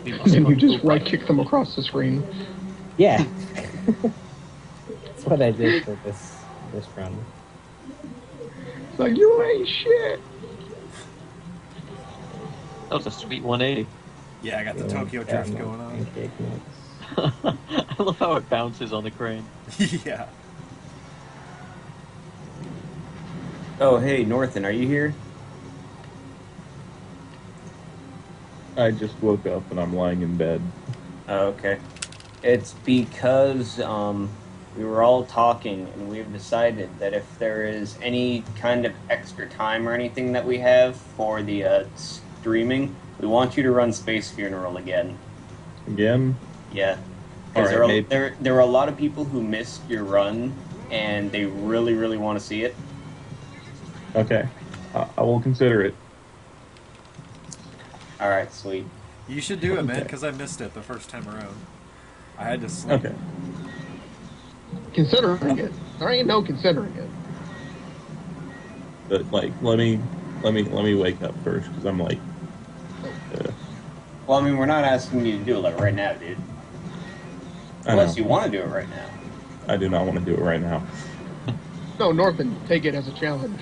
And then you just right kick them across the screen. Yeah. That's what I did for this run. It's like, you ain't shit. That was a sweet 180. Yeah, I got the Yeah, Tokyo got Drift no going on. pancake mix. I love how it bounces on the crane. Yeah. Oh, hey, Northen, are you here? I just woke up and I'm lying in bed. Oh, okay. It's because we were all talking, and we have decided that if there is any kind of extra time or anything that we have for the streaming, we want you to run Space Funeral again. Again? Yeah. All Because right, there were a lot of people who missed your run, and they really, really want to see it. Okay. I will consider it. All right, sweet. You should do it, man, because I missed it the first time around. I had to sleep. Okay. Considering it. There ain't no considering it. But like, let me wake up first, because I'm like. Well, I mean, we're not asking you to do it like right now, dude. Unless you want to do it right now. I do not want to do it right now. No, Northern, take it as a challenge.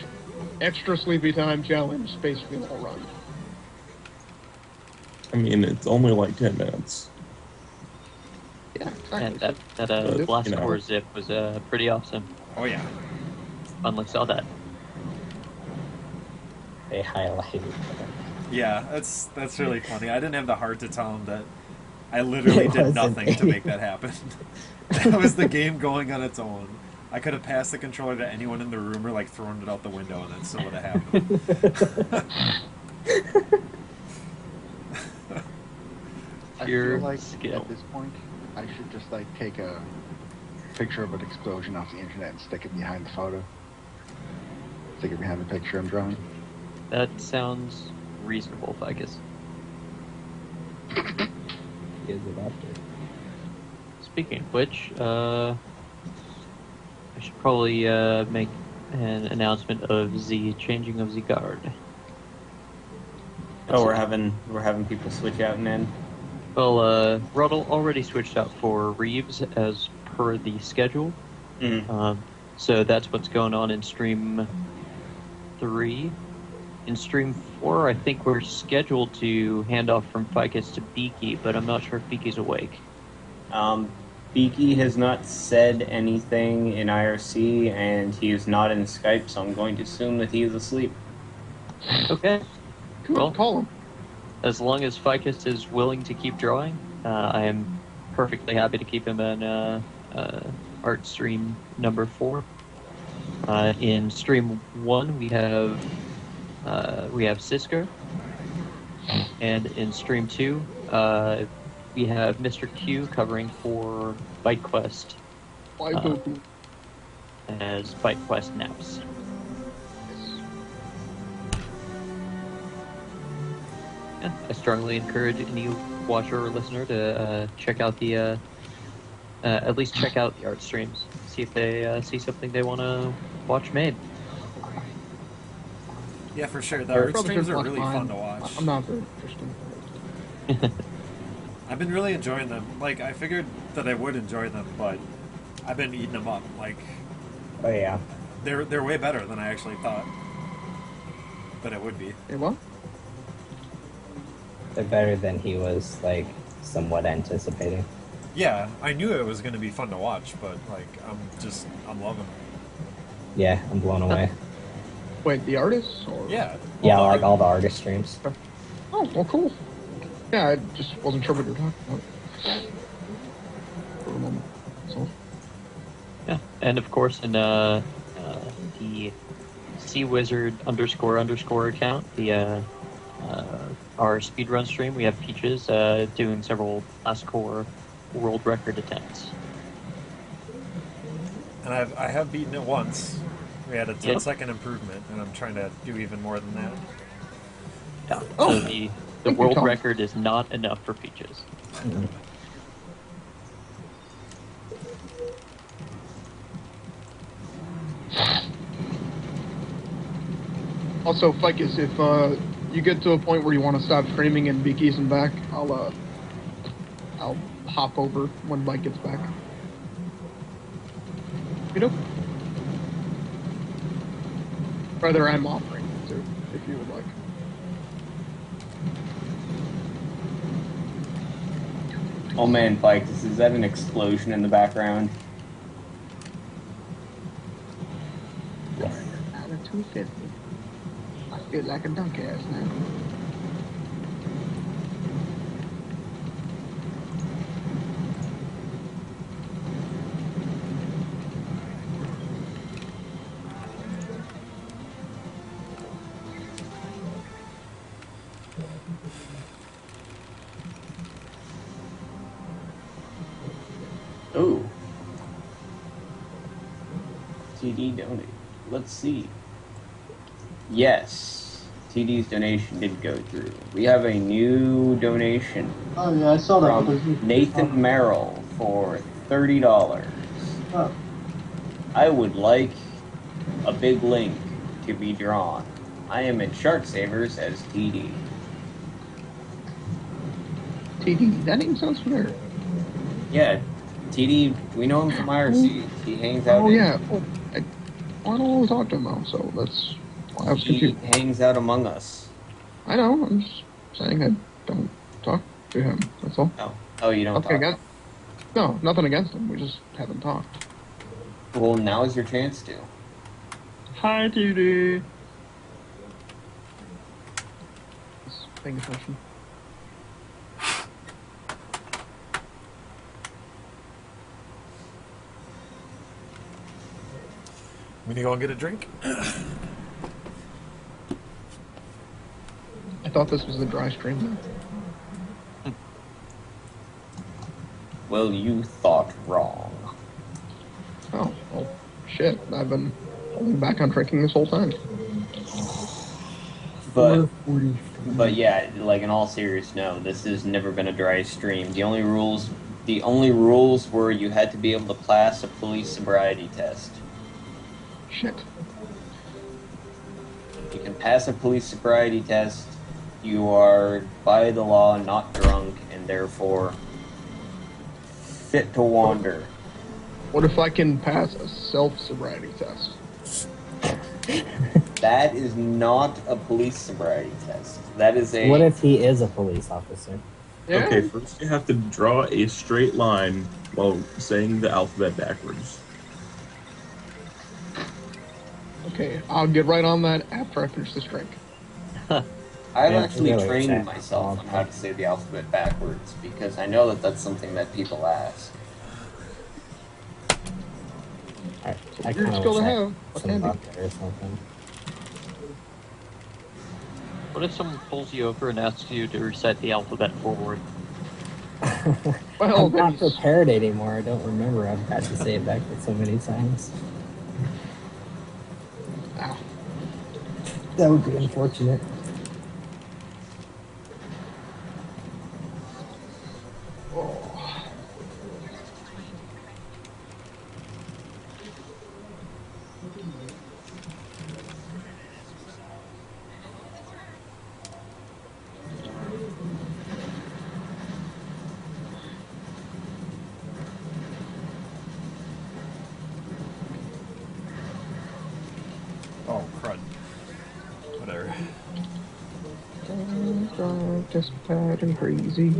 Extra sleepy time challenge, Space Funeral run. I mean, it's only like 10 minutes. Yeah, exactly. And that blast you know. core zip was pretty awesome. Oh, yeah. Finally saw that. They highlighted. Yeah, that's really funny. I didn't have the heart to tell him that I literally It did wasn't nothing to me. make that happen. That was the game going on its own. I could have passed the controller to anyone in the room or like thrown it out the window, and that still would have happened. I Pure feel like skill. at this point, I should just like take a picture of an explosion off the internet and stick it behind the photo. Stick it behind the picture I'm drawing. That sounds reasonable, Ficus. Is it after? Speaking of which, I should probably make an announcement of the changing of the guard. Oh, we're having people switch out and in. Well, Ruddle already switched out for Reavz as per the schedule. So that's what's going on in Stream 3. In Stream 4, I think we're scheduled to hand off from Ficus to Beaky, but I'm not sure if Beaky's awake. Beaky has not said anything in IRC, and he is not in Skype, so I'm going to assume that he is asleep. Okay. Cool, Well, call him. as long as Ficus is willing to keep drawing, I am perfectly happy to keep him in art stream number 4. In stream 1, we have Sisker, and in stream 2, we have Mr. Q covering for Bite Quest Why Goku? as Bite Quest naps. Yeah, I strongly encourage any watcher or listener to check out the at least check out the art streams, see if they see something they want to watch made. Yeah, for sure. The art Probably streams should are watch really mine. fun to watch. I'm not very interested. I've been really enjoying them. Like, I figured that I would enjoy them, but I've been eating them up. Like, Oh yeah. they're way better than I actually thought that it would be. Hey, what? They're better than he was like somewhat anticipating. Yeah, I knew it was going to be fun to watch, but like, I'm loving it. Yeah, I'm blown away. Wait, the artists? Or... Yeah. Yeah, all the like art- all the artist streams. Oh, well, cool. Yeah, I just wasn't sure what you were talking about. For a moment. So, Yeah, and of course in the CWizard __ account, the our speedrun stream, we have Peaches doing several last core world record attempts. And I have beaten it once. We had a 10-second Yep. improvement, and I'm trying to do even more than that. Yeah. Oh, So the thank you, world Tom. record is not enough for Peaches. Also, Ficus, if you get to a point where you want to stop streaming and Beaky isn't back, I'll hop over when Mike gets back. You know? Rather, I'm offering to, if you would like. Oh man, Pike, is that an explosion in the background? Out of 250. I feel like a dunk ass now. TD donate? Let's see. Yes, TD's donation did go through. We have a new donation Oh yeah, I saw that. but from there's- Nathan Merrill for $30. Oh, I would like a big link to be drawn. I am in Shark Savers as TD. TD, that name sounds familiar. Yeah, TD, we know him from IRC. He hangs out. Oh yeah. Well, I don't always talk to him though, so that's why I was He confused. hangs out among us. I know. I'm just saying I don't talk to him. That's all. Oh, you don't Nothing talk. against. No, nothing against him. We just haven't talked. Well, now is your chance to. Hi, TD. Just paying attention. I'm gonna go and get a drink. I thought this was the dry stream. Well, you thought wrong. Oh, well, shit. I've been holding back on drinking this whole time. But yeah, like in all seriousness, no, this has never been a dry stream. The only rules were you had to be able to pass a police sobriety test. Shit. You can pass a police sobriety test. You are, by the law, not drunk and therefore fit to wander. What if I can pass a self-sobriety test? That is not a police sobriety test. That is a. What if he is a police officer? Yeah. Okay, first you have to draw a straight line while saying the alphabet backwards. Okay, I'll get right on that after I finish this drink. I've Yeah, actually really trained check. myself on how to say the alphabet backwards because I know that that's something that people ask. I Weird kind of skill to wish I have. had What some can be? up there or something. What if someone pulls you over and asks you to recite the alphabet forward? Well, I'm not prepared anymore. I don't remember. I've had to say it backwards so many times. Ow. That would be unfortunate. Oh. Oh, crud. Whatever. Just bad and crazy.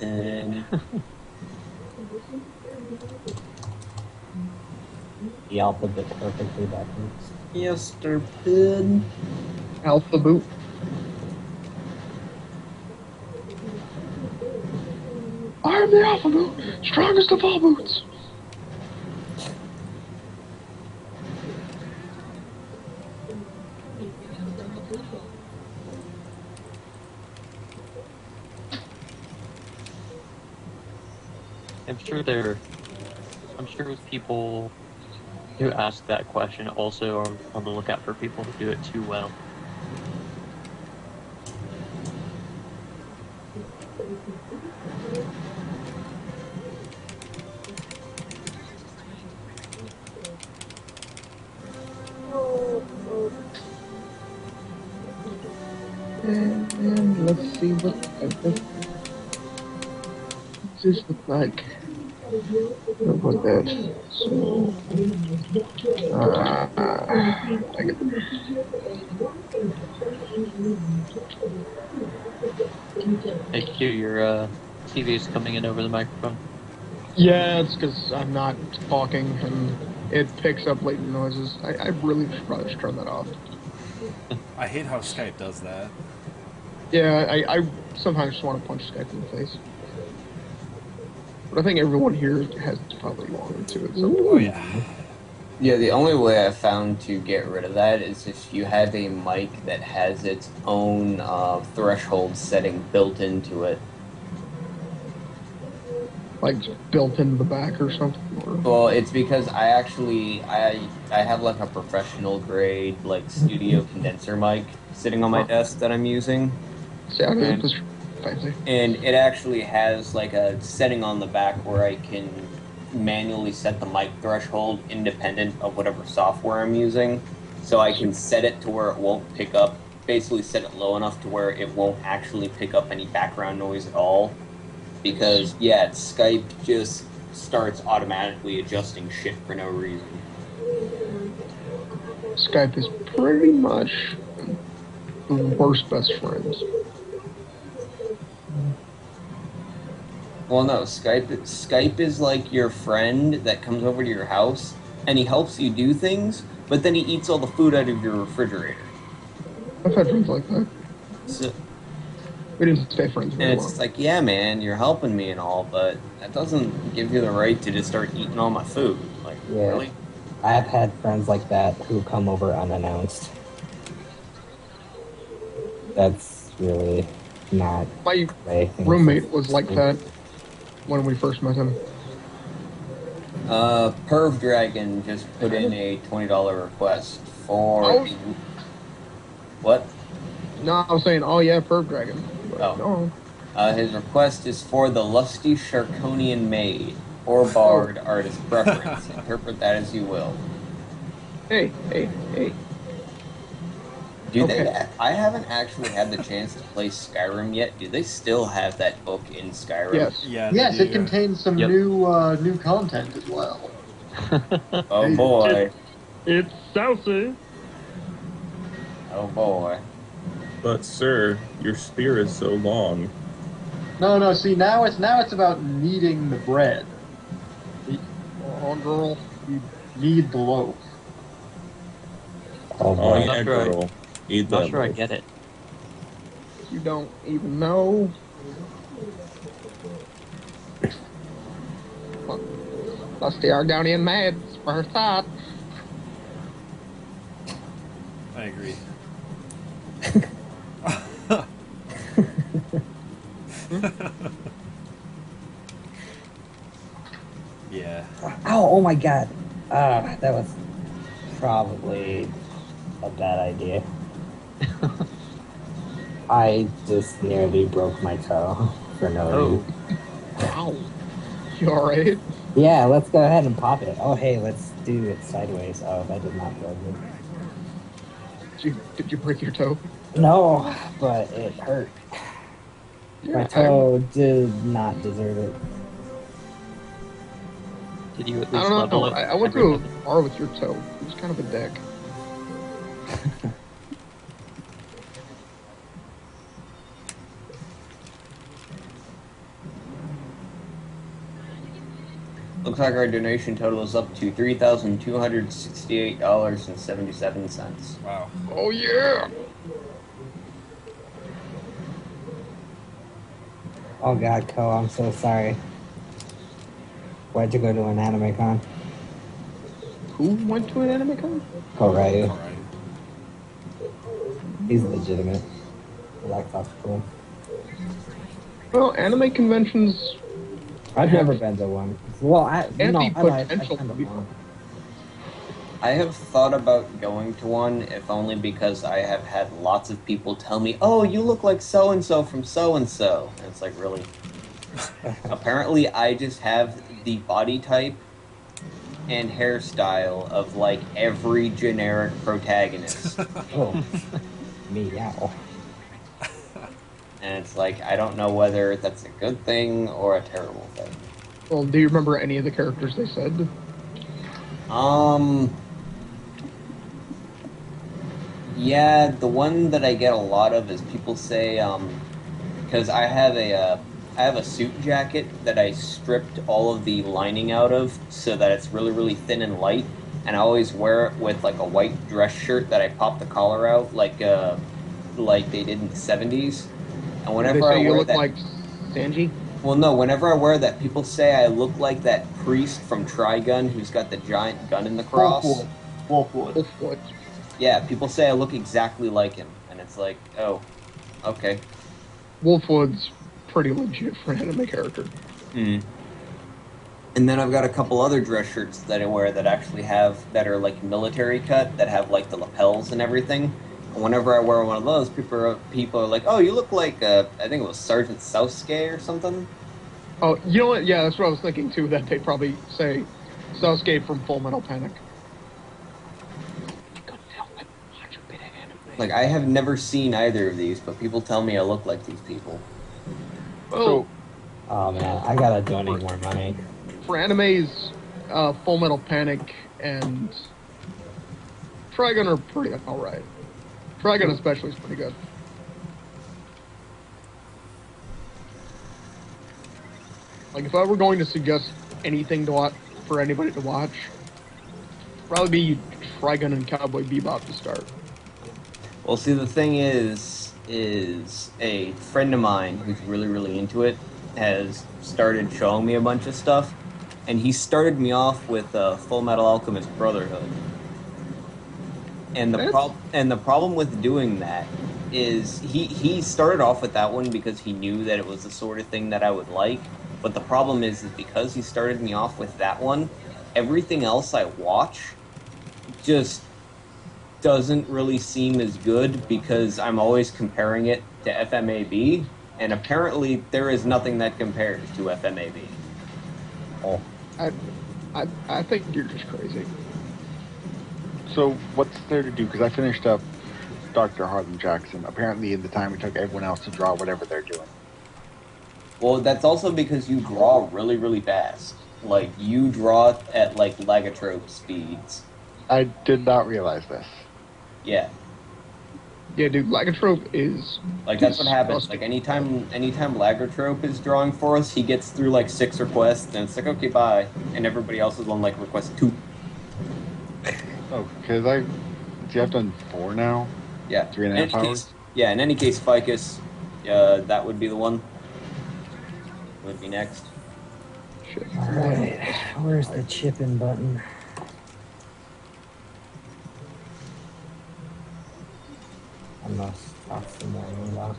And The alphabet perfectly backwards. yes, stupid. Alpha boot. I am the Alpha Boot, strongest of all boots. I'm sure people who ask that question also are on the lookout for people who do it too well. And let's see what this look like. How about that? So, I get Hey Q, your TV is coming in over the microphone. Yeah, it's because I'm not talking and it picks up latent noises. I really probably should turn that off. I hate how Skype does that. Yeah, I sometimes just want to punch Skype in the face. But I think everyone here has probably wanted to at some point. Oh, yeah. Yeah, the only way I've found to get rid of that is if you have a mic that has its own threshold setting built into it. Like built into the back or something? Or... Well, it's because I have like a professional grade like studio condenser mic sitting on my desk that I'm using. Yeah, it And- was fancy. And it actually has like a setting on the back where I can manually set the mic threshold independent of whatever software I'm using. So I can set it to where it won't pick up, basically set it low enough to where it won't actually pick up any background noise at all. Because, yeah, Skype just starts automatically adjusting shit for no reason. Skype is pretty much the worst best friends. Well, no, Skype is like your friend that comes over to your house and he helps you do things, but then he eats all the food out of your refrigerator. I've had friends like that. So, We didn't stay friends and very it's long. just like, yeah, man, you're helping me and all, but that doesn't give you the right to just start eating all my food. Like, Yeah. really? I've had friends like that who come over unannounced. That's really not My the way things roommate are was like supposed that when we first met him. Perv Dragon just put in a $20 request for Oh. what? No, I was saying, oh yeah, Perv Dragon. But Oh. no. His request is for the lusty Sharkonian maid, or bard, artist preference. Interpret that as you will. Hey. Do Okay. they? I haven't actually had the chance to play Skyrim yet. Do they still have that book in Skyrim? Yes. Yeah. Yes, they it do. contains some Yep. new content as well. Oh boy. It's saucy. Oh boy. But sir, your spear is so long. No. See, now it's about kneading the bread. Oh, girl. You knead the loaf. Oh, Oh boy. yeah, Not sure I- girl. Eat Not that. sure I loaf. get it. You don't even know. Lusty Argonian maids, first thought. I agree. Yeah. Ow, oh my god. That was probably a bad idea. I just nearly broke my toe for no reason. Ow. You alright? Yeah, let's go ahead and pop it. Oh, hey, let's do it sideways. Oh, that did not feel good. Did you break your toe? No, but it hurt. My Yeah, toe did not deserve it. Did you at I least don't level know. it? I went to a bar with your toe. It was kind of a dick. Looks like our donation total is up to $3,268.77. Wow. Oh yeah! Oh god, Ko, I'm so sorry. Why'd you go to an anime con? Who went to an anime con? Ko Ryu. All right. He's legitimate. I like that's cool. Well, anime conventions. I've never been to one. Well, I And the I lied. I potential kind to of be won. I have thought about going to one, if only because I have had lots of people tell me, "Oh, you look like so and so from so and so." And it's like, really? Apparently, I just have the body type and hairstyle of like every generic protagonist, Oh, meow. and it's like I don't know whether that's a good thing or a terrible thing. Well, do you remember any of the characters they said? Yeah, the one that I get a lot of is people say, because I have a suit jacket that I stripped all of the lining out of so that it's really, really thin and light, and I always wear it with like a white dress shirt that I pop the collar out like they did in the 70s. And whenever they say I you wear look that, like Sanji. well, no, whenever I wear that, people say I look like that priest from Trigun who's got the giant gun in the cross. Wolfwood. Wolfwood. Yeah, people say I look exactly like him, and it's like, oh, okay. Wolfwood's pretty legit for an anime character. Hmm. And then I've got a couple other dress shirts that I wear that actually that are like military cut, that have like the lapels and everything. And whenever I wear one of those, people are like, "Oh, you look like I think it was Sergeant Southgate or something." Oh, you know what? Yeah, that's what I was thinking too. That they probably say Southgate from Full Metal Panic. Like, I have never seen either of these, but people tell me I look like these people. Oh, Oh man, I gotta donate more money. for animes, Full Metal Panic and Trigun are pretty alright. Trigun especially is pretty good. Like, if I were going to suggest anything to watch for anybody to watch, probably be Trigun and Cowboy Bebop to start. Well, see, the thing is a friend of mine who's really, really into it has started showing me a bunch of stuff, and he started me off with Full Metal Alchemist Brotherhood. And the problem with doing that is he started off with that one because he knew that it was the sort of thing that I would like. But the problem is because he started me off with that one, everything else I watch just doesn't really seem as good because I'm always comparing it to FMAB, and apparently there is nothing that compares to FMAB. Oh, I think you're just crazy. So what's there to do? Because I finished up Dr. Harlan Jackson. Apparently, in the time it took everyone else to draw whatever they're doing. Well, that's also because you draw really, really fast. Like, you draw at, like, Lagatrope speeds. I did not realize this. Yeah. Yeah, dude, Lagatrope is... Like, that's what happens. Like, anytime Lagatrope is drawing for us, he gets through, like, 6 requests, and it's like, okay, bye. And everybody else is on, like, request 2. Oh, because I've done 4 now? Yeah. 3.5 hours? Yeah, in any case, Ficus, that would be the one. Would be next. Shit. alright. Where's the chipping button? I must talk some more about.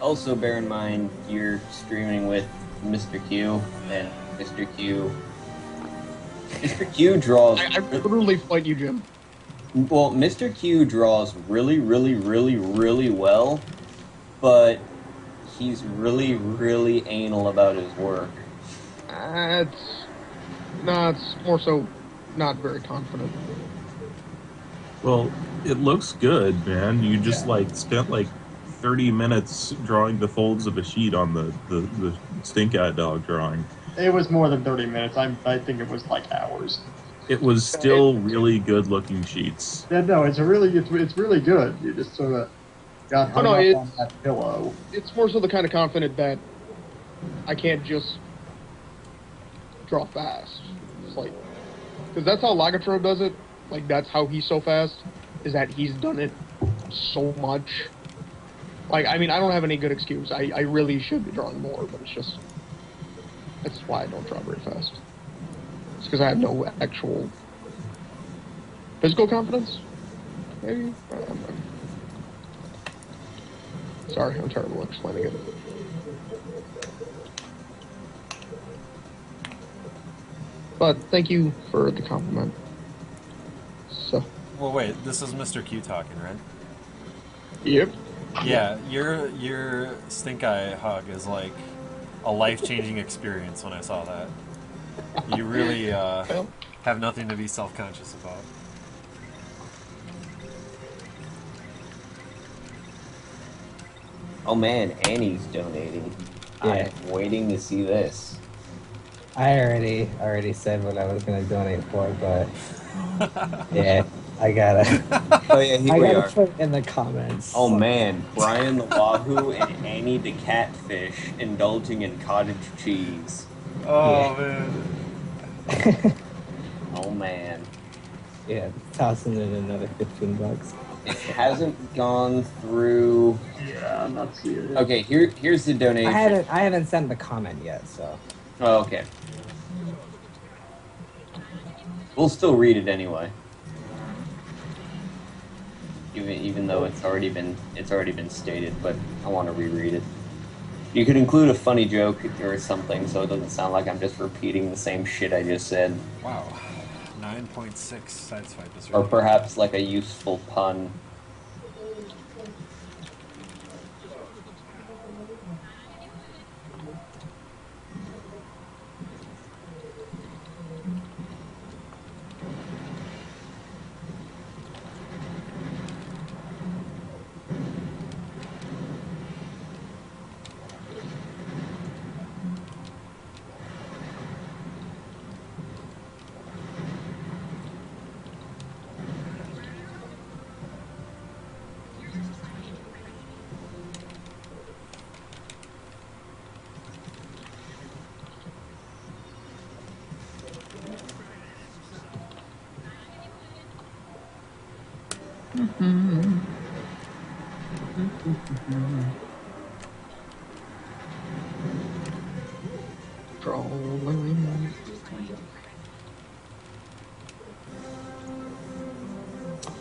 Also, bear in mind, you're streaming with Mr. Q, and Mr. Q... Mr. Q draws... I literally fight you, Jim. Well, Mr. Q draws really, really, really, really well, but he's really, really anal about his work. It's more so not very confident. Well, it looks good, man. You just spent 30 minutes drawing the folds of a sheet on the stink eye dog drawing. It was more than 30 minutes. I think it was like hours. It was still really good looking sheets. Yeah, no, it's really good. You just sort of got hung up on that pillow. It's more so the kind of confident that I can't just draw fast. It's like, because that's how Lagatrope does it. Like, that's how he's so fast, is that he's done it so much. Like, I mean, I don't have any good excuse. I really should be drawing more, but it's just... That's why I don't draw very fast. It's because I have no actual physical confidence, maybe? Sorry, I'm terrible at explaining it. But thank you for the compliment. So. Well, wait, this is Mr. Q talking, right? Yep. Yeah, your stink eye hug is like a life-changing experience when I saw that. You really have nothing to be self-conscious about. Oh man, Annie's donating. Yeah. I'm waiting to see this. I already said what I was gonna donate for, but yeah, I gotta. Oh yeah, here I we gotta are. put in the comments. Oh man, Brian the Wahoo and Annie the Catfish indulging in cottage cheese. Oh man. Oh man. Yeah, tossing in another $15. It hasn't gone through. Yeah, I'm not seeing it. Okay, here's the donation. I haven't sent the comment yet, so. Oh, okay. We'll still read it anyway. Even though it's already been stated, but I want to reread it. You could include a funny joke or something, so it doesn't sound like I'm just repeating the same shit I just said. Wow. 9.6 sideswipe is Or really perhaps like a useful pun.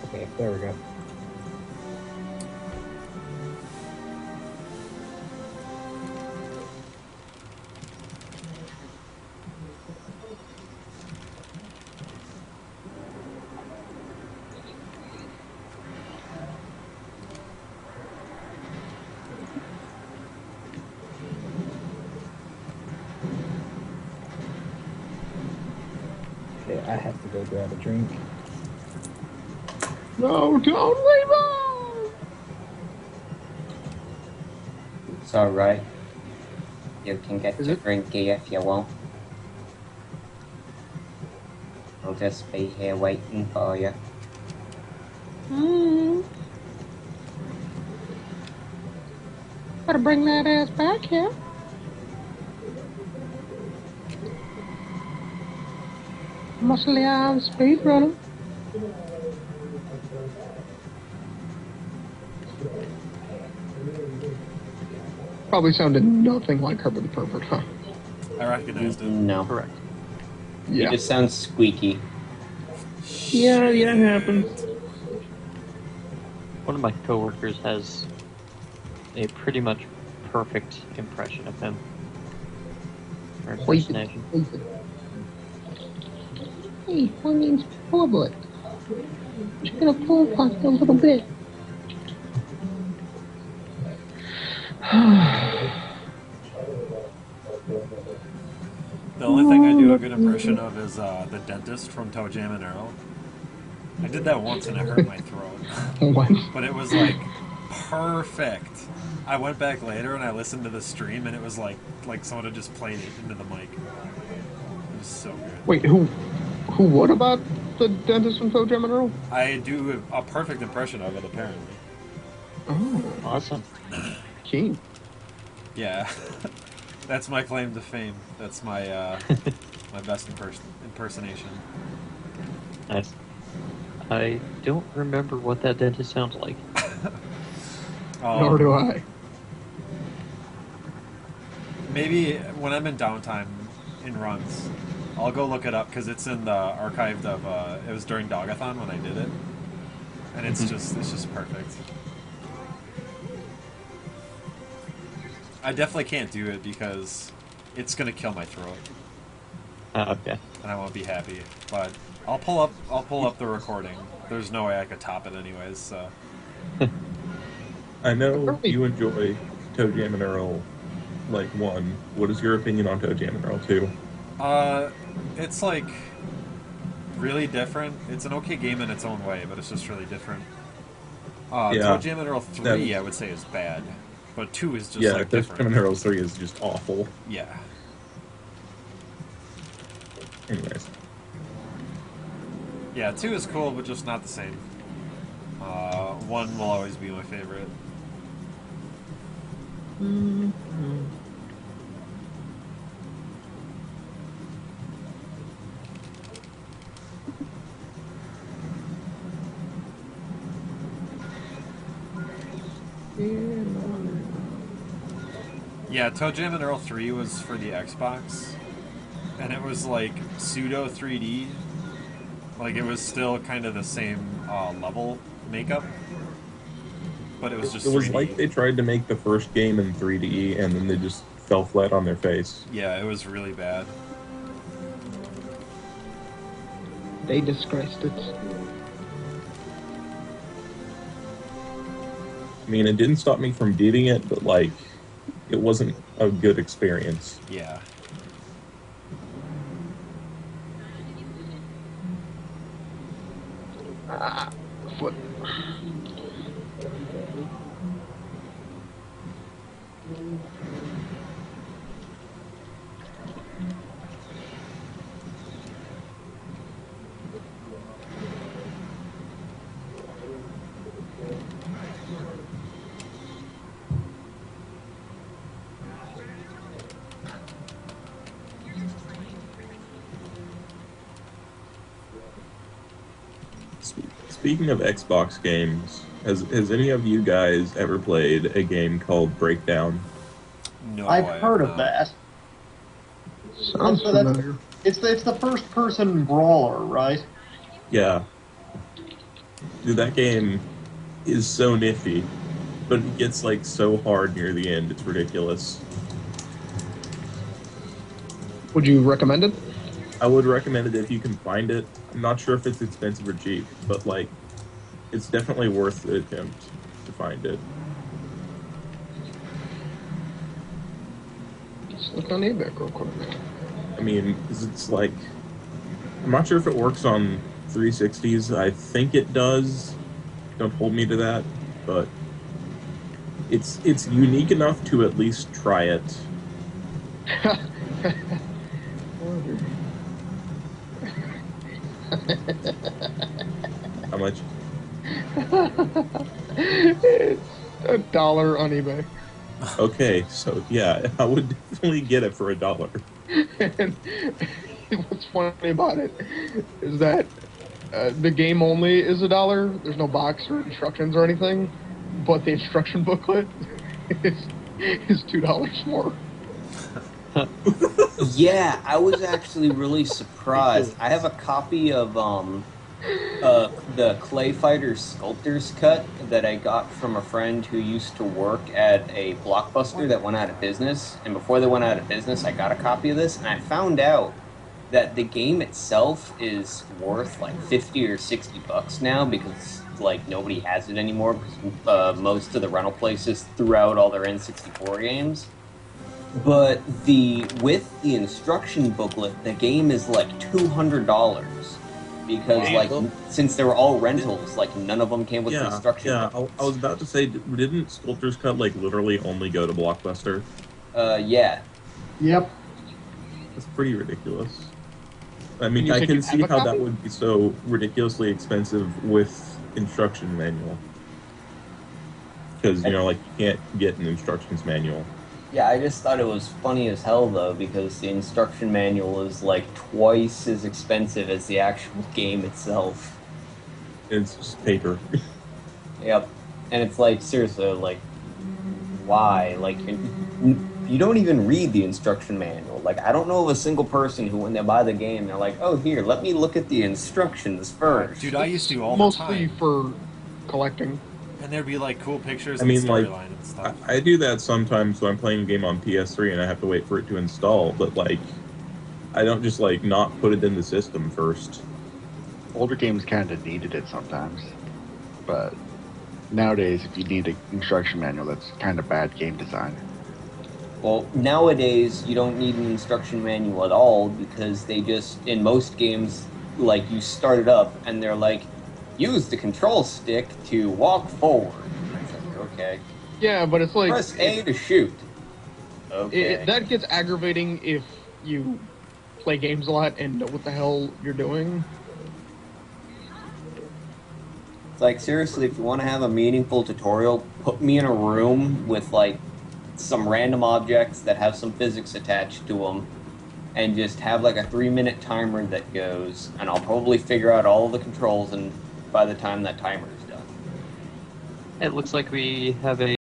Okay, there we go. Okay, I have to go grab a drink. No, don't leave us! It's alright. You can get your drinky if you want. I'll just be here waiting for you. Better bring that ass back here. Muscly arm speed runner. Probably sounded nothing like Herbert the Pervert, huh? I recognized it. No. Correct. It just sounds squeaky. Yeah, it happens. One of my coworkers has a pretty much perfect impression of him. Or impersonation. Hey, my name's Pullabut. Just gonna pull past a little bit. The only thing I do a good impression of is the dentist from Toe Jam and Earl. I did that once and it hurt my throat. What? But it was like perfect. I went back later and I listened to the stream and it was like someone had just played it into the mic. It was so good. Wait, who what about the dentist from Toe Jam and Earl? I do a perfect impression of it apparently. Oh, Awesome. Keen. Yeah. That's my claim to fame. That's my my best impersonation. Nice. I don't remember what that dentist sounds like. Nor do I. Maybe when I'm in downtime in runs, I'll go look it up because it's in the archived of. It was during Dogathon when I did it, and it's just perfect. I definitely can't do it because it's gonna kill my throat. Okay. And I won't be happy. But I'll pull up the recording. There's no way I could top it anyways. So. I know you enjoy Toe Jam and Earl, like 1. What is your opinion on Toe Jam and Earl 2? It's like really different. It's an okay game in its own way, but it's just really different. Toe Jam and Earl 3, I would say, is bad, but 2 is just like Toe different. Jam and Earl 3 is just awful. Yeah. Anyways. Yeah, 2 is cool, but just not the same. 1 will always be my favorite. Yeah, Toe Jam and Earl 3 was for the Xbox, and it was like pseudo 3D. Like it was still kind of the same level makeup, but it was just It was 3D. like they tried to make the first game in 3D, and then they just fell flat on their face. Yeah, it was really bad. They disgraced it. I mean, it didn't stop me from beating it, but like, it wasn't a good experience. Yeah. Foot. Speaking of Xbox games, has any of you guys ever played a game called Breakdown? No, I've I heard have of not. that. Sounds So that's- familiar. It's the first person brawler, right? Yeah. Dude, that game is so nifty, but it gets like so hard near the end. It's ridiculous. Would you recommend it? I would recommend it if you can find it. I'm not sure if it's expensive or cheap, but like, it's definitely worth the attempt to find it. Let's look on eBay real quick. I mean, 'cause it's like, I'm not sure if it works on 360s. I think it does. Don't hold me to that, but it's unique enough to at least try it. How much? It's $1 on eBay. Okay, so yeah, I would definitely get it for $1. And what's funny about it is that the game only is $1. There's no box or instructions or anything, but the instruction booklet is $2 more. Yeah, I was actually really surprised. I have a copy of the Clay Fighter Sculptor's Cut that I got from a friend who used to work at a Blockbuster that went out of business. And before they went out of business, I got a copy of this, and I found out that the game itself is worth like 50 or 60 bucks now because like nobody has it anymore because most of the rental places threw out all their N64 games. But with the instruction booklet, the game is like $200 because like since they were all rentals, like none of them came with instruction. Yeah, I was about to say, didn't Sculptor's Cut like literally only go to Blockbuster? Yeah. Yep. That's pretty ridiculous. I mean, You I said can you have see a how copy? that would be so ridiculously expensive with instruction manual. Because, you know, like, you can't get an instructions manual. Yeah, I just thought it was funny as hell though because the instruction manual is like twice as expensive as the actual game itself. It's just paper. Yep. And it's like, seriously, like, why? Like, you don't even read the instruction manual. Like, I don't know of a single person who, when they buy the game, they're like, oh, here, let me look at the instructions first. Dude, I used to all the Mostly time. for collecting. And there'd be like cool pictures I and mean, like, storyline and stuff. I do that sometimes when I'm playing a game on PS3 and I have to wait for it to install, but, like, I don't just, like, not put it in the system first. Older games kind of needed it sometimes, but nowadays, if you need an instruction manual, that's kind of bad game design. Well, nowadays, you don't need an instruction manual at all because they just, in most games, like, you start it up and they're like, use the control stick to walk forward. And it's like, okay. Yeah, but it's like Press A to shoot. Okay. that gets aggravating if you play games a lot and know what the hell you're doing. It's like, seriously, if you want to have a meaningful tutorial, put me in a room with, like, some random objects that have some physics attached to them, and just have, like, a 3-minute timer that goes, and I'll probably figure out all the controls and by the time that timer is done. It looks like we have a